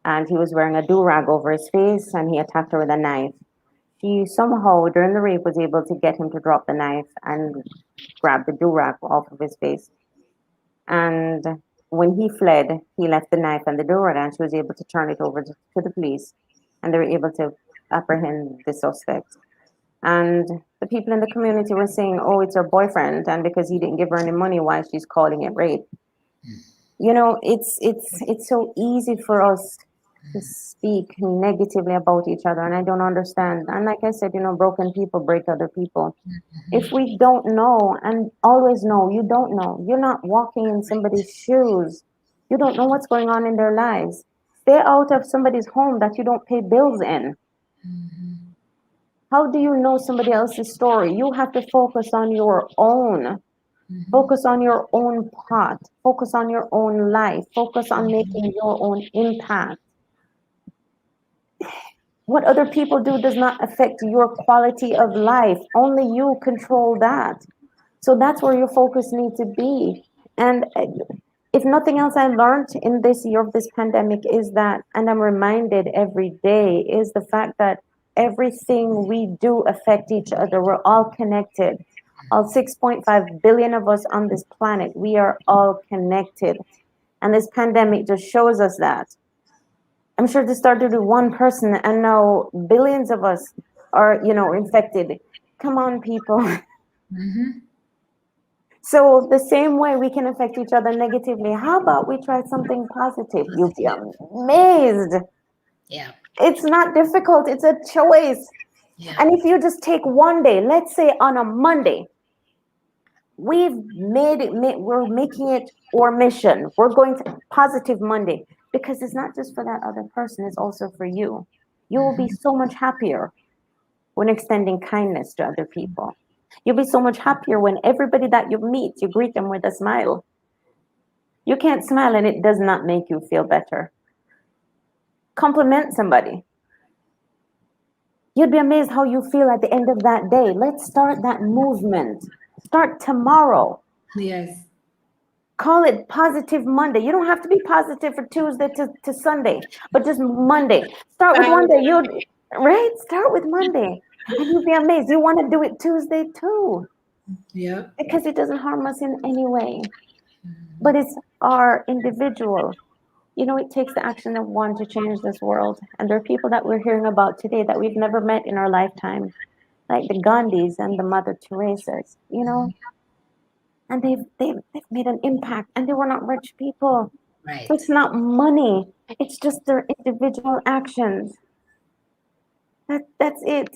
and he was wearing a do-rag over his face and he attacked her with a knife. She somehow, during the rape, was able to get him to drop the knife and grab the do-rag off of his face. And when he fled, he left the knife and the do-rag and she was able to turn it over to the police and they were able to apprehend the suspect. And the people in the community were saying, oh, it's her boyfriend, and because he didn't give her any money, why she's calling it rape. You know, it's so easy for us to speak negatively about each other, and I don't understand. And like I said, you know, broken people break other people. If we don't know, and always know, you don't know, you're not walking in somebody's shoes, you don't know what's going on in their lives. Stay out of somebody's home that you don't pay bills in. How do you know somebody else's story? You have to focus on your own. Focus on your own part. Focus on your own life. Focus on making your own impact. What other people do does not affect your quality of life. Only you control that. So that's where your focus needs to be. And if nothing else I learned in this year of this pandemic is that, and I'm reminded every day, is the fact that everything we do affect each other. We're all connected. All 6.5 billion of us on this planet, we are all connected. And this pandemic just shows us that. I'm sure this started with one person and now billions of us are, you know, infected. Come on, people. So the same way we can affect each other negatively, how about we try something positive? You'll be amazed. Yeah. It's not difficult. It's a choice. Yeah. And if you just take one day, let's say on a Monday, we're making it our mission. We're going to positive Monday because it's not just for that other person, it's also for you. You will be so much happier when extending kindness to other people. You'll be so much happier when everybody that you meet, you greet them with a smile. You can't smile and it does not make you feel better. Compliment somebody. You'd be amazed how you feel at the end of that day. Let's start that movement. Start tomorrow. Yes. Call it positive Monday. You don't have to be positive for Tuesday to Sunday, but just Monday. Start with Monday. Right? Start with Monday. And you'll be amazed. You want to do it Tuesday too. Yeah. Because it doesn't harm us in any way. But it's our individual. You know, it takes the action of one to change this world. And there are people that we're hearing about today that we've never met in our lifetime, like the Gandhis and the Mother Teresas, you know. And they've made an impact, and they were not rich people. Right. So it's not money. It's just their individual actions. That's it.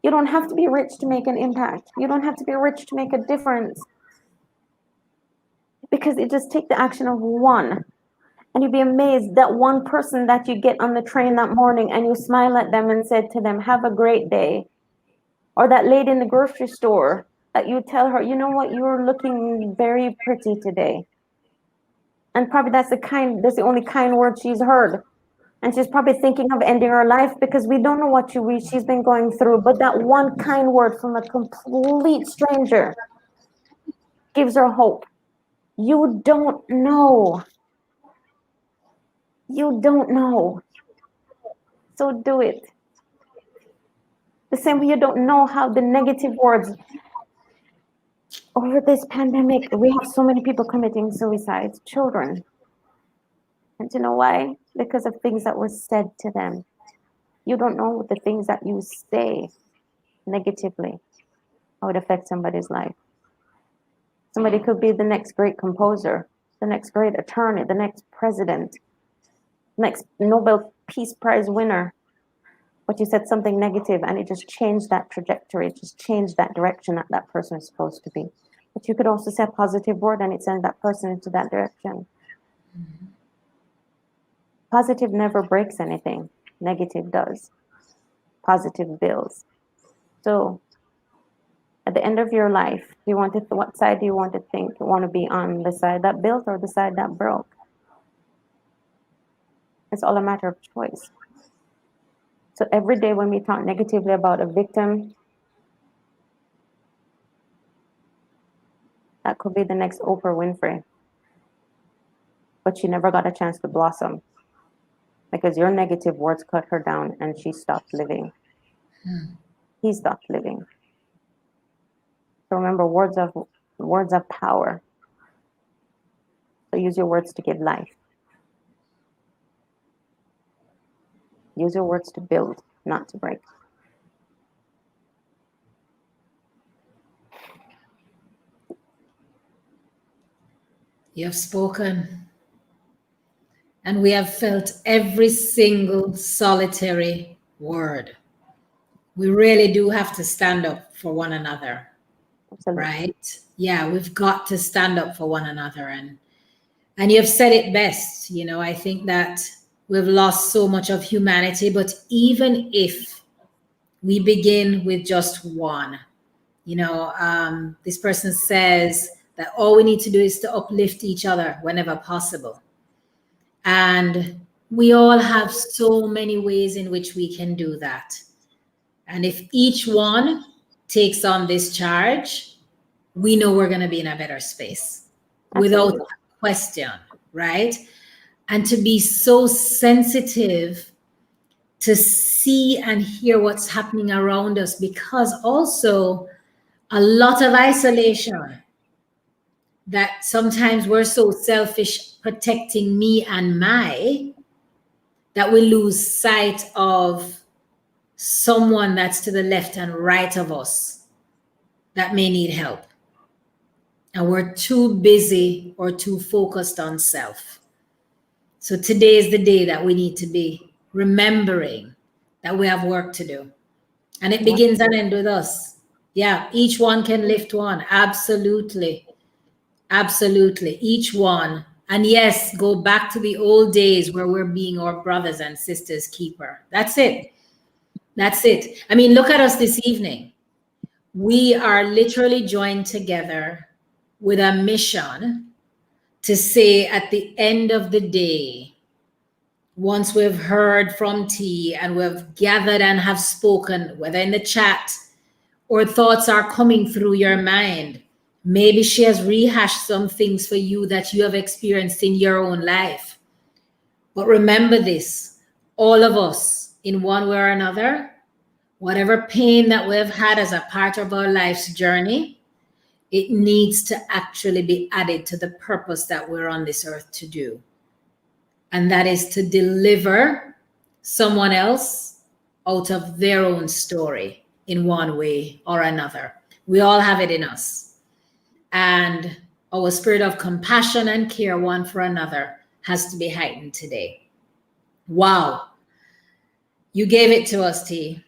You don't have to be rich to make an impact. You don't have to be rich to make a difference. Because it just takes the action of one. And you'd be amazed that one person that you get on the train that morning and you smile at them and said to them, have a great day. Or that lady in the grocery store that you tell her, you know what, you're looking very pretty today. And probably that's the only kind word she's heard. And she's probably thinking of ending her life because we don't know what she's been going through. But that one kind word from a complete stranger gives her hope. You don't know. You don't know. So do it. The same way you don't know how the negative words over this pandemic, we have so many people committing suicides, children. And you know why? Because of things that were said to them. You don't know the things that you say negatively, how it affects somebody's life. Somebody could be the next great composer, the next great attorney, the next president, next Nobel Peace Prize winner. But you said something negative and it just changed that trajectory, it just changed that direction that that person is supposed to be. But you could also say a positive word and it sends that person into that direction. Positive never breaks anything. Negative does. Positive builds. So At the end of your life, what side do you want to think? You want to be on the side that built or the side that broke? It's all a matter of choice. So every day when we talk negatively about a victim, that could be the next Oprah Winfrey. But she never got a chance to blossom because your negative words cut her down and she stopped living. He stopped living. So remember, words of power. So use your words to give life. Use your words to build, not to break. You have spoken. And we have felt every single solitary word. We really do have to stand up for one another. Absolutely. Right? Yeah, we've got to stand up for one another. And you've said it best. You know, I think that we've lost so much of humanity, but even if we begin with just one, you know, this person says that all we need to do is to uplift each other whenever possible. And we all have so many ways in which we can do that. And if each one takes on this charge, we know we're going to be in a better space. Absolutely. Without question, right? And to be so sensitive to see and hear what's happening around us, because also a lot of isolation, that sometimes we're so selfish protecting me and my, that we lose sight of someone that's to the left and right of us that may need help. And we're too busy or too focused on self. So today is the day that we need to be remembering that we have work to do. And it begins and ends with us. Yeah, each one can lift one. Absolutely. Absolutely. Each one. And yes, go back to the old days where we're being our brothers and sisters keeper. That's it. That's it. I mean, look at us this evening. We are literally joined together with a mission to say at the end of the day, once we've heard from T and we've gathered and have spoken, whether in the chat or thoughts are coming through your mind, maybe she has rehashed some things for you that you have experienced in your own life. But remember this, all of us in one way or another, whatever pain that we've had as a part of our life's journey, it needs to actually be added to the purpose that we're on this earth to do. And that is to deliver someone else out of their own story in one way or another. We all have it in us. And our spirit of compassion and care one for another has to be heightened today. Wow. You gave it to us, T.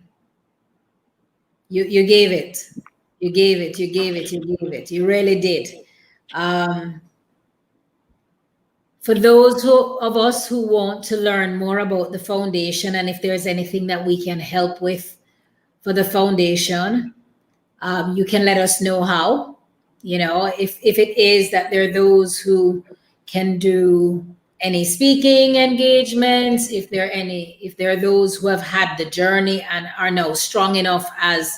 You gave it. You gave it. You gave it. You gave it. You really did. For those of us who want to learn more about the foundation, and if there's anything that we can help with for the foundation, you can let us know how. You know, if it is that there are those who can do any speaking engagements, if there are those who have had the journey and are now strong enough as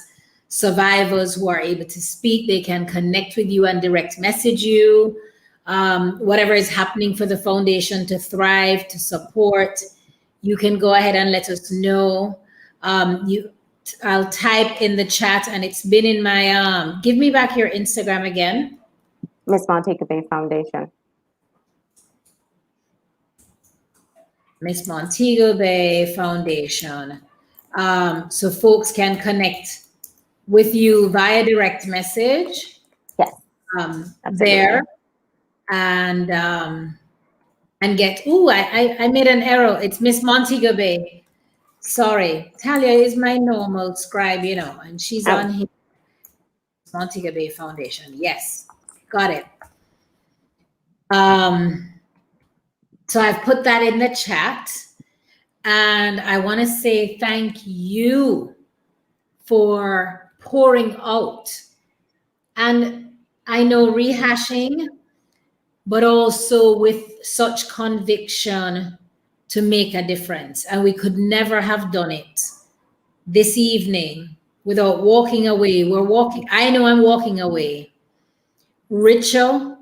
survivors who are able to speak, they can connect with you and direct message you. Whatever is happening for the foundation to thrive, to support, you can go ahead and let us know. I'll type in the chat, and it's been in my, give me back your Instagram again. Miss Montego Bay Foundation. Miss Montego Bay Foundation. So folks can connect with you via direct message. Yes. There. And get, I made an error. It's Miss Montego Bay. Sorry. Talia is my normal scribe, you know, and she's on here. Montego Bay Foundation. Yes. Got it. So I've put that in the chat, and I want to say thank you for pouring out And I know rehashing, but also with such conviction to make a difference. And we could never have done it this evening without walking away. I know I'm walking away richer,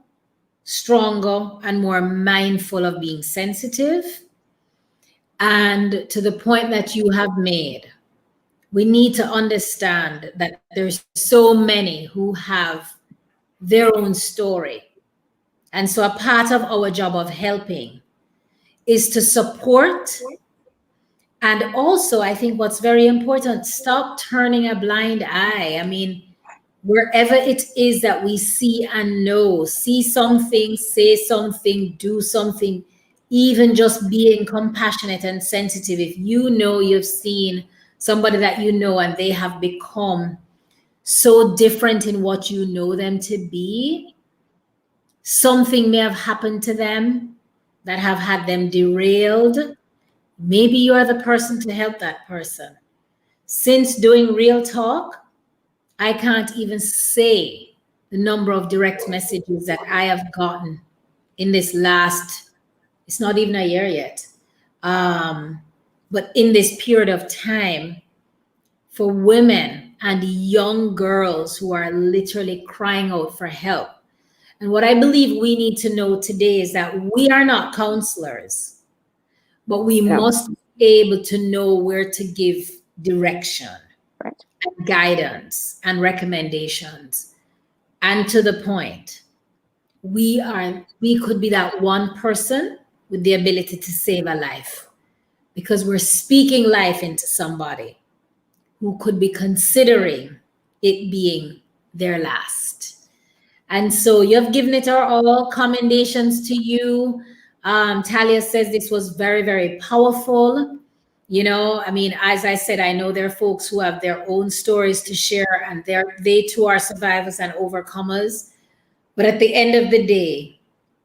stronger, and more mindful of being sensitive. And to the point that you have made, we need to understand that there's so many who have their own story. And so a part of our job of helping is to support. And also, I think what's very important, stop turning a blind eye. I mean, wherever it is that we see and know, see something, say something, do something, even just being compassionate and sensitive. If you know you've seen somebody that you know and they have become so different in what you know them to be, something may have happened to them that have had them derailed. Maybe you are the person to help that person. Since doing Real Talk, I can't even say the number of direct messages that I have gotten in this last, it's not even a year yet, but in this period of time, for women and young girls who are literally crying out for help. And what I believe we need to know today is that we are not counselors, but we must be able to know where to give direction, Right. and guidance and recommendations. And to the point, we could be that one person with the ability to save a life, because we're speaking life into somebody who could be considering it being their last. And so you've given it our all. Commendations to you. Talia says this was very, very powerful. You know, I mean, as I said, I know there are folks who have their own stories to share, and they too are survivors and overcomers. But at the end of the day,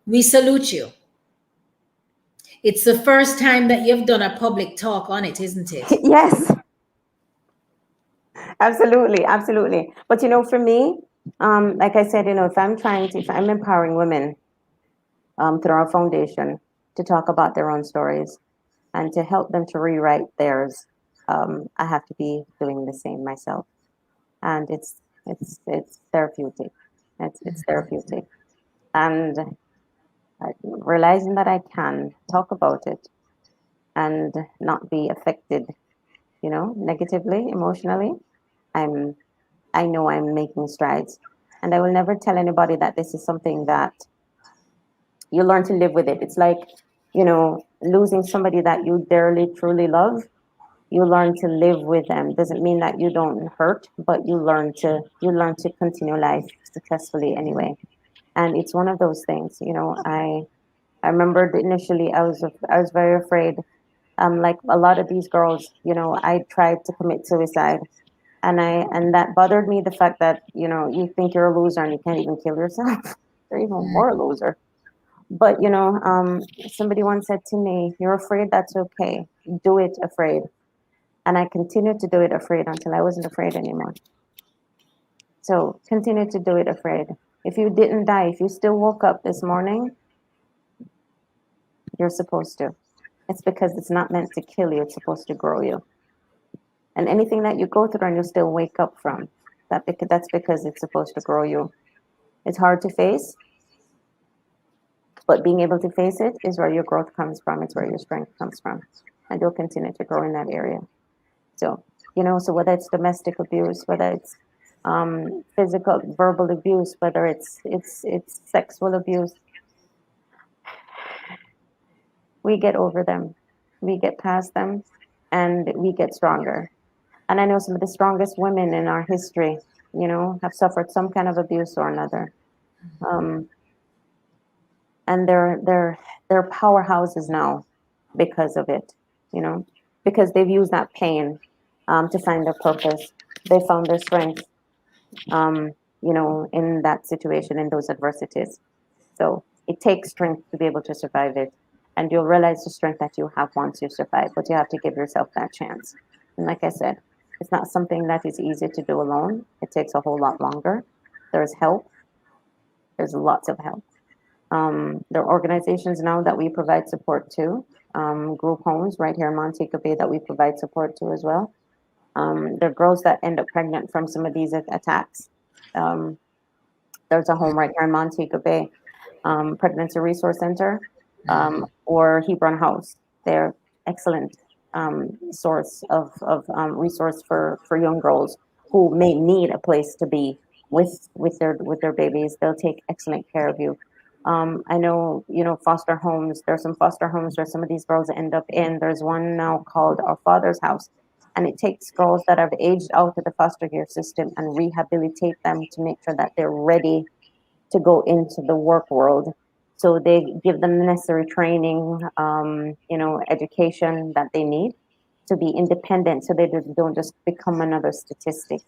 we salute you. It's the first time that you've done a public talk on it, isn't it? Yes. Absolutely, absolutely. But you know, for me, like I said, you know, if I'm empowering women through our foundation to talk about their own stories and to help them to rewrite theirs, I have to be doing the same myself, and it's therapeutic. It's therapeutic, and realizing that I can talk about it and not be affected, you know, negatively, emotionally. I know I'm making strides, and I will never tell anybody that this is something that you learn to live with it. It's like, you know, losing somebody that you dearly, truly love. You learn to live with them. Doesn't mean that you don't hurt, but you learn to continue life successfully anyway. And it's one of those things, you know. I remembered initially I was very afraid. Like a lot of these girls, you know, I tried to commit suicide, and that bothered me. The fact that, you know, you think you're a loser and you can't even kill yourself. You're even more a loser. But you know, somebody once said to me, "You're afraid. That's okay. Do it afraid." And I continued to do it afraid until I wasn't afraid anymore. So continue to do it afraid. If you didn't die, if you still woke up this morning, you're supposed to. It's because it's not meant to kill you. It's supposed to grow you. And anything that you go through and you still wake up from, that's because it's supposed to grow you. It's hard to face, but being able to face it is where your growth comes from. It's where your strength comes from. And you'll continue to grow in that area. So, you know, so whether it's domestic abuse, whether it's physical, verbal abuse, whether it's sexual abuse, we get over them, we get past them, and we get stronger. And I know some of the strongest women in our history, you know, have suffered some kind of abuse or another. And they're powerhouses now because of it, you know, because they've used that pain to find their purpose. They found their strength, you know, in that situation, in those adversities. So it takes strength to be able to survive it. And you'll realize the strength that you have once you survive, but you have to give yourself that chance. And like I said, it's not something that is easy to do alone. It takes a whole lot longer. There's help. There's lots of help. There are organizations now that we provide support to, group homes right here in Montego Bay that we provide support to as well. There are girls that end up pregnant from some of these attacks. Um, there's a home right here in Montego Bay, Pregnancy Resource Center, or Hebron House. They're excellent source of resource for young girls who may need a place to be with their babies. They'll take excellent care of you. I know, foster homes. There's some foster homes where some of these girls end up in. There's one now called Our Father's House, and it takes girls that have aged out of the foster care system and rehabilitate them to make sure that they're ready to go into the work world. So they give them the necessary training, education that they need to be independent, so they don't just become another statistic.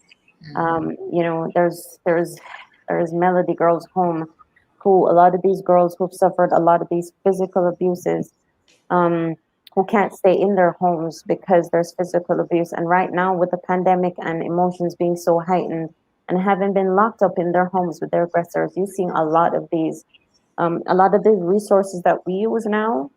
There's Melody Girls Home, who a lot of these girls who've suffered a lot of these physical abuses, um, who can't stay in their homes because there's physical abuse. And right now, with the pandemic and emotions being so heightened and having been locked up in their homes with their aggressors, you're seeing a lot of the resources that we use now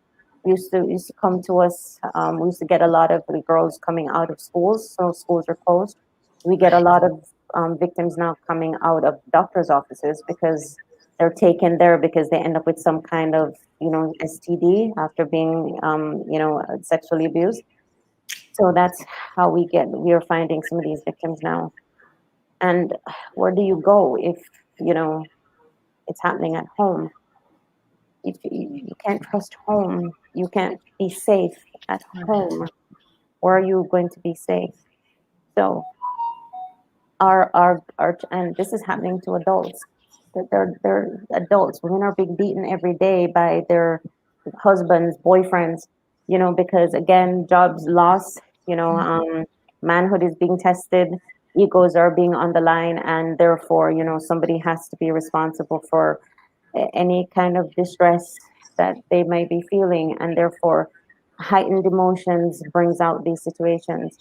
used to come to us. We used to get a lot of the girls coming out of schools, so schools are closed. We get a Right. lot of victims now coming out of doctors' offices because they're taken there because they end up with some kind of STD after being sexually abused. So that's how we are finding some of these victims now. And where do you go if you know it's happening at home? If you can't trust home, you can't be safe at Right. home. Where are you going to be safe? So our and this is happening to adults. That they're adults. Women are being beaten every day by their husbands, boyfriends. Because again, jobs lost. Manhood is being tested. Egos are being on the line, and therefore, somebody has to be responsible for any kind of distress that they might be feeling, and therefore heightened emotions brings out these situations.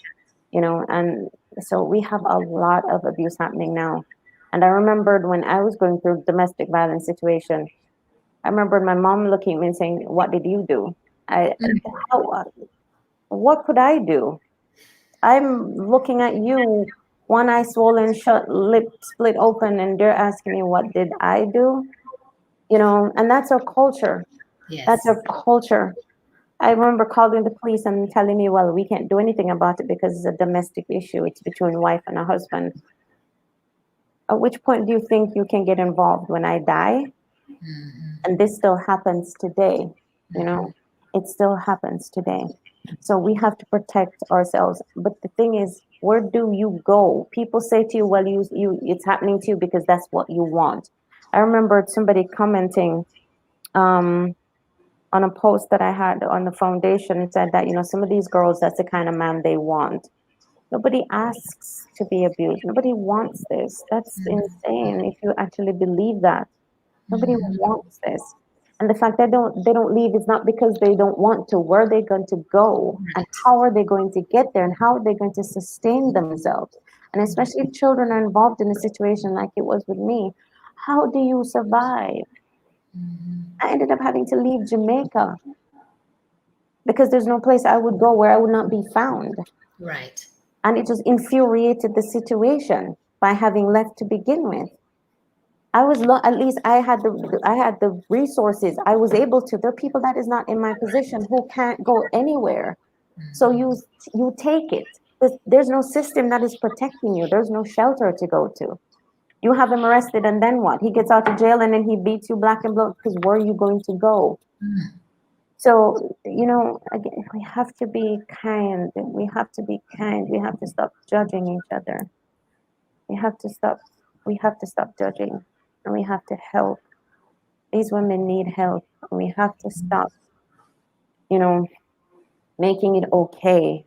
And so we have a lot of abuse happening now. And I remembered when I was going through domestic violence situation, I remembered my mom looking at me and saying, "What did you do?" I how, what could I do? I'm looking at you, one eye swollen shut, lip split open, and they're asking me, what did I do? And that's our culture. That's Yes. our culture. I remember calling the police and telling me, well, we can't do anything about it because it's a domestic issue. It's between a wife and a husband. At which point do you think you can get involved? When I die? And this still happens today, you know, it still happens today. So we have to protect ourselves. But the thing is, where do you go? People say to you, well, it's happening to you because that's what you want. I remember somebody commenting, um, on a post that I had on the foundation. It said that, some of these girls, that's the kind of man they want. Nobody asks to be abused. Nobody wants this. That's insane if you actually believe that. Nobody wants this. And the fact that they don't leave is not because they don't want to. Where are they going to go? And Right. how are they going to get there? And how are they going to sustain themselves? And especially if children are involved in a situation like it was with me, how do you survive? I ended up having to leave Jamaica because there's no place I would go where I would not be found. Right. And it just infuriated the situation by having left to begin with. At least I had the resources. I was able to. There are people that is not in my position who can't go anywhere. So you take it. There's no system that is protecting you. There's no shelter to go to. You have him arrested, and then what? He gets out of jail, and then he beats you black and blue. Because where are you going to go? So, again, we have to be kind. We have to be kind. We have to stop judging each other. We have to stop. We have to stop judging, and we have to help. These women need help. We have to stop, you know, making it okay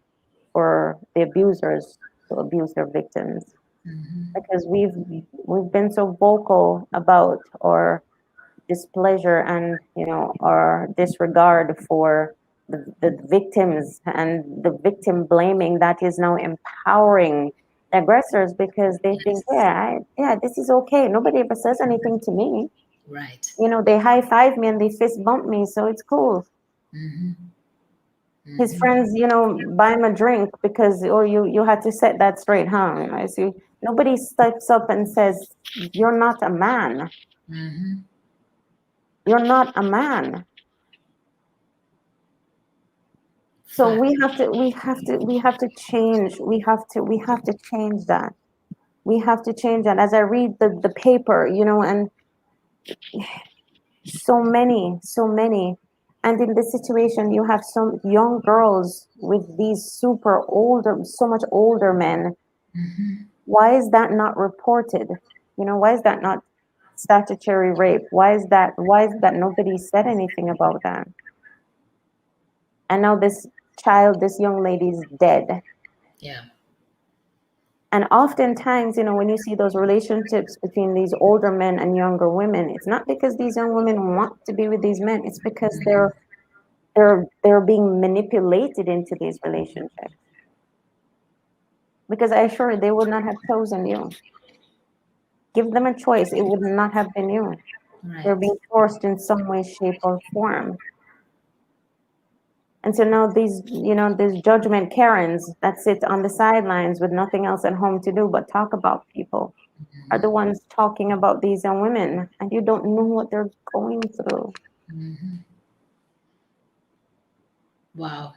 for the abusers to abuse their victims, because we've been so vocal about our displeasure and our disregard for the victims, and the victim blaming that is now empowering aggressors because they think, Yes. yeah, this is okay. Nobody ever says anything to me. Right. You know, they high five me and they fist bump me, so it's cool. Mm-hmm. His Mm-hmm. friends, you know, buy him a drink because, or you had to set that straight, huh? I see. Nobody steps up and says, "You're not a man. Mm-hmm. You're not a man." So Fact. we have to change. We have to change that. We have to change that. As I read the paper, you know, and so many. And in this situation, you have some young girls with these super older, so much older men. Mm-hmm. Why is that not reported? You know, why is that not statutory rape? Why is that nobody said anything about that? And now this child, this young lady is dead. Yeah. And oftentimes, you know, when you see those relationships between these older men and younger women, it's not because these young women want to be with these men, it's because they're being manipulated into these relationships. Because I assure you, they would not have chosen you. Give them a choice, it would not have been you. They're Right. being forced in some way, shape, or form. And so now these, you know, these judgment Karens that sit on the sidelines with nothing else at home to do but talk about people are the ones talking about these young women, and you don't know what they're going through. Mm-hmm. Wow.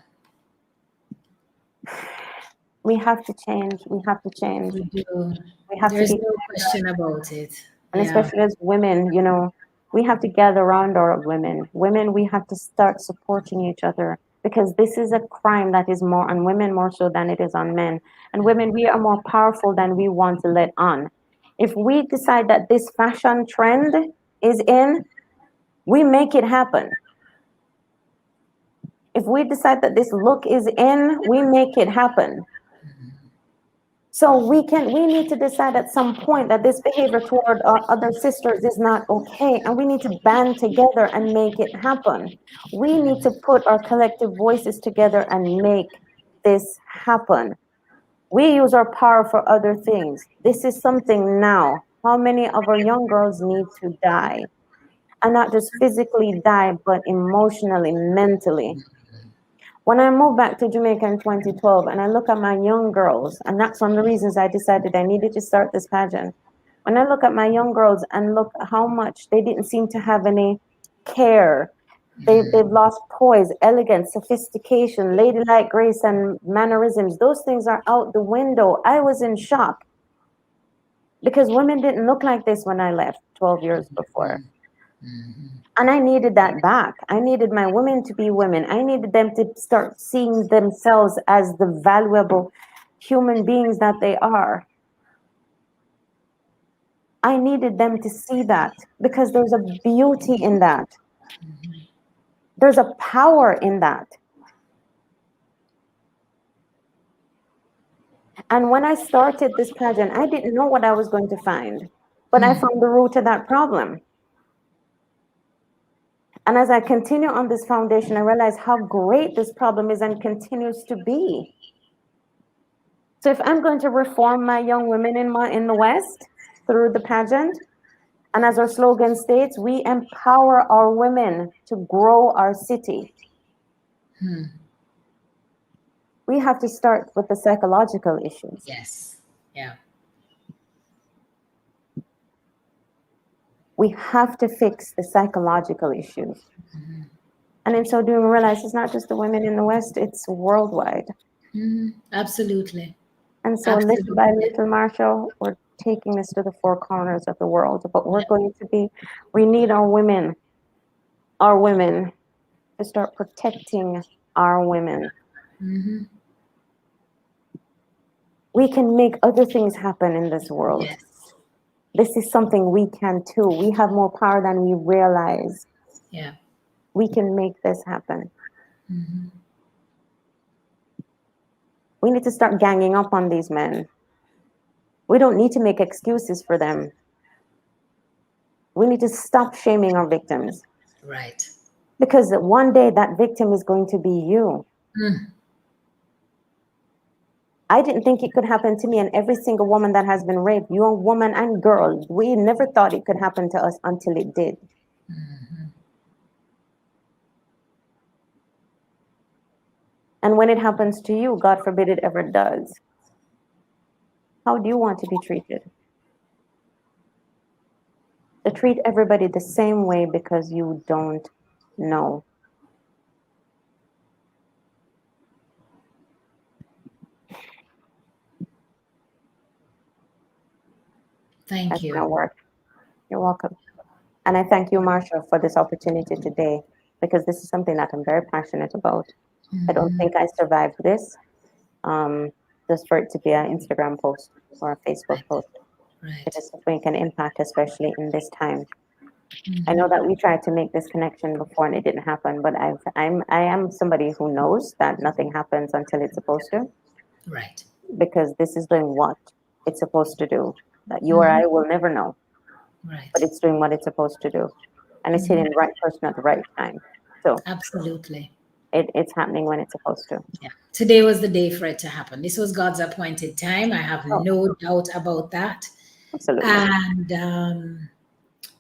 We have to change. We have to change. We do. We have to There's be, no question about it. and Yeah. especially as women, you know, we have to gather around our women. Women, we have to start supporting each other because this is a crime that is more on women more so than it is on men. And women, we are more powerful than we want to let on. If we decide that this fashion trend is in, we make it happen. If we decide that this look is in, we make it happen. So we need to decide at some point that this behavior toward our other sisters is not okay, and we need to band together and make it happen. We need to put our collective voices together and make this happen. We use our power for other things. This is something now. How many of our young girls need to die? And not just physically die, but emotionally, mentally. When I moved back to Jamaica in 2012 and I look at my young girls, and that's one of the reasons I decided I needed to start this pageant. When I look at my young girls and look how much they didn't seem to have any care, they've lost poise, elegance, sophistication, ladylike grace, and mannerisms. Those things are out the window. I was in shock because women didn't look like this when I left 12 years before. And I needed that back. I needed my women to be women. I needed them to start seeing themselves as the valuable human beings that they are. I needed them to see that because there's a beauty in that. There's a power in that. And when I started this pageant, I didn't know what I was going to find, but I found the root of that problem. And as I continue on this foundation, I realize how great this problem is and continues to be. So if I'm going to reform my young women in the West through the pageant, and as our slogan states, we empower our women to grow our city. We have to start with the psychological issues. Yes. Yeah. We have to fix the psychological issues. And in so doing, we realize it's not just the women in the West, it's worldwide. Absolutely. And so little by Absolutely. little, Marshall, we're taking this to the four corners of the world. But we need our women to start protecting our women. We can make other things happen in this world. Yes. This is something we can too. We have more power than we realize. Yeah. We can make this happen. We need to start ganging up on these men. We don't need to make excuses for them. We need to stop shaming our victims. Right. Because one day that victim is going to be you. I didn't think it could happen to me and every single woman that has been raped, young woman and girl. We never thought it could happen to us until it did. Mm-hmm. And when it happens to you, God forbid it ever does, how do you want to be treated? To treat everybody the same way because you don't know. Thank That's you. my word. You're welcome. And I thank you, Marsha, for this opportunity today, because this is something that I'm very passionate about. I don't Mm-hmm. think I survived this just for it to be an Instagram post or a Facebook Right. post. It Right. is to make an impact, especially in this time. I Mm-hmm. know that we tried to make this connection before and it didn't happen, but I am somebody who knows that nothing happens until it's supposed to, Right. because this is doing what it's supposed to do. That you or Mm-hmm. I will never know, but Right. it's doing what it's supposed to do, and it's Mm-hmm. hitting the right person at the right time. So Absolutely. it's happening when it's supposed to. Yeah. Today was the day for it to happen. This was God's appointed time. I have Oh, no doubt about that. absolutely. And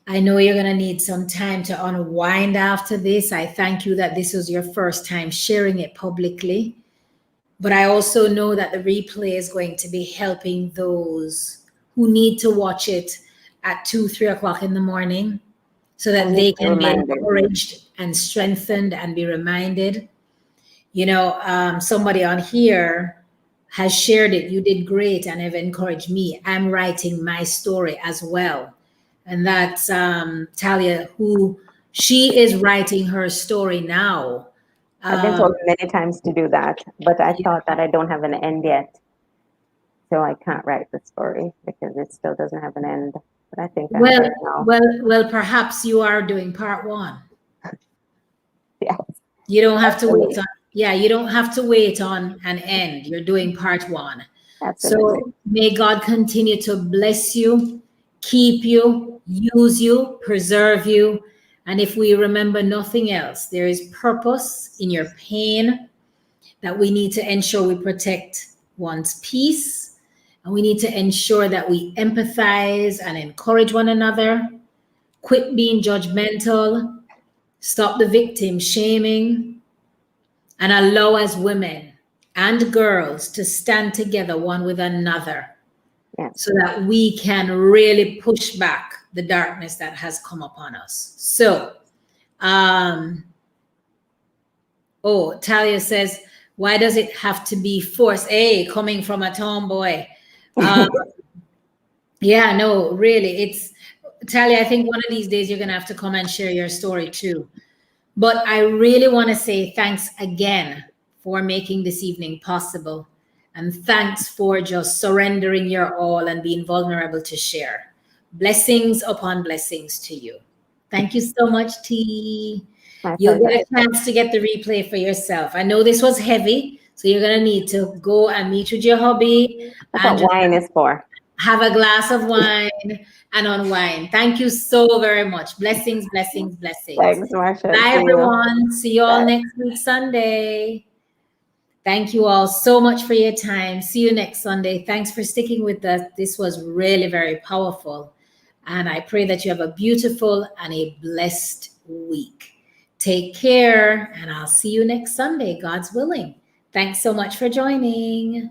I know you're going to need some time to unwind after this. I thank you that this was your first time sharing it publicly. But I also know that the replay is going to be helping those who need to watch it at 2, 3 o'clock in the morning so And that need they to be can be reminded. encouraged and strengthened and be reminded. You know, somebody on here has shared it. You did great and have encouraged me. I'm writing my story as well. And that's Talia, who she is writing her story now. I've been Um, told many times to do that, but I yeah. thought that I don't have an end yet, so I can't write the story because it still doesn't have an end. But I think I'm Well, there now. perhaps you are doing part one. Yeah, You don't have to wait absolutely, on, yeah, you don't have to wait on an end. You're doing part one. absolutely. So may God continue to bless you, keep you, use you, preserve you. And if we remember nothing else, there is purpose in your pain that we need to ensure we protect one's peace. And we need to ensure that we empathize and encourage one another, quit being judgmental, stop the victim shaming, and allow as women and girls to stand together one with another Yes, so that we can really push back the darkness that has come upon us. So, Talia says, why does it have to be forced? Hey, coming from a tomboy. Um, yeah, no, really, it's Talia. I think one of these days you're gonna have to come and share your story too. But I really want to say thanks again for making this evening possible. And thanks for just surrendering your all and being vulnerable to share. Blessings upon blessings to you. Thank you so much, T. my You'll pleasure. get a chance to get the replay for yourself. I know this was heavy, so you're going to need to go and meet with your hubby That's and what just wine is for. have a glass of wine and unwind. Thank you so very much. Blessings, blessings, blessings. Thanks, Marsha. Bye, See you. everyone. See you all Bye. next week, Sunday. Thank you all so much for your time. See you next Sunday. Thanks for sticking with us. This was really very powerful. And I pray that you have a beautiful and a blessed week. Take care, and I'll see you next Sunday, God's willing. Thanks so much for joining.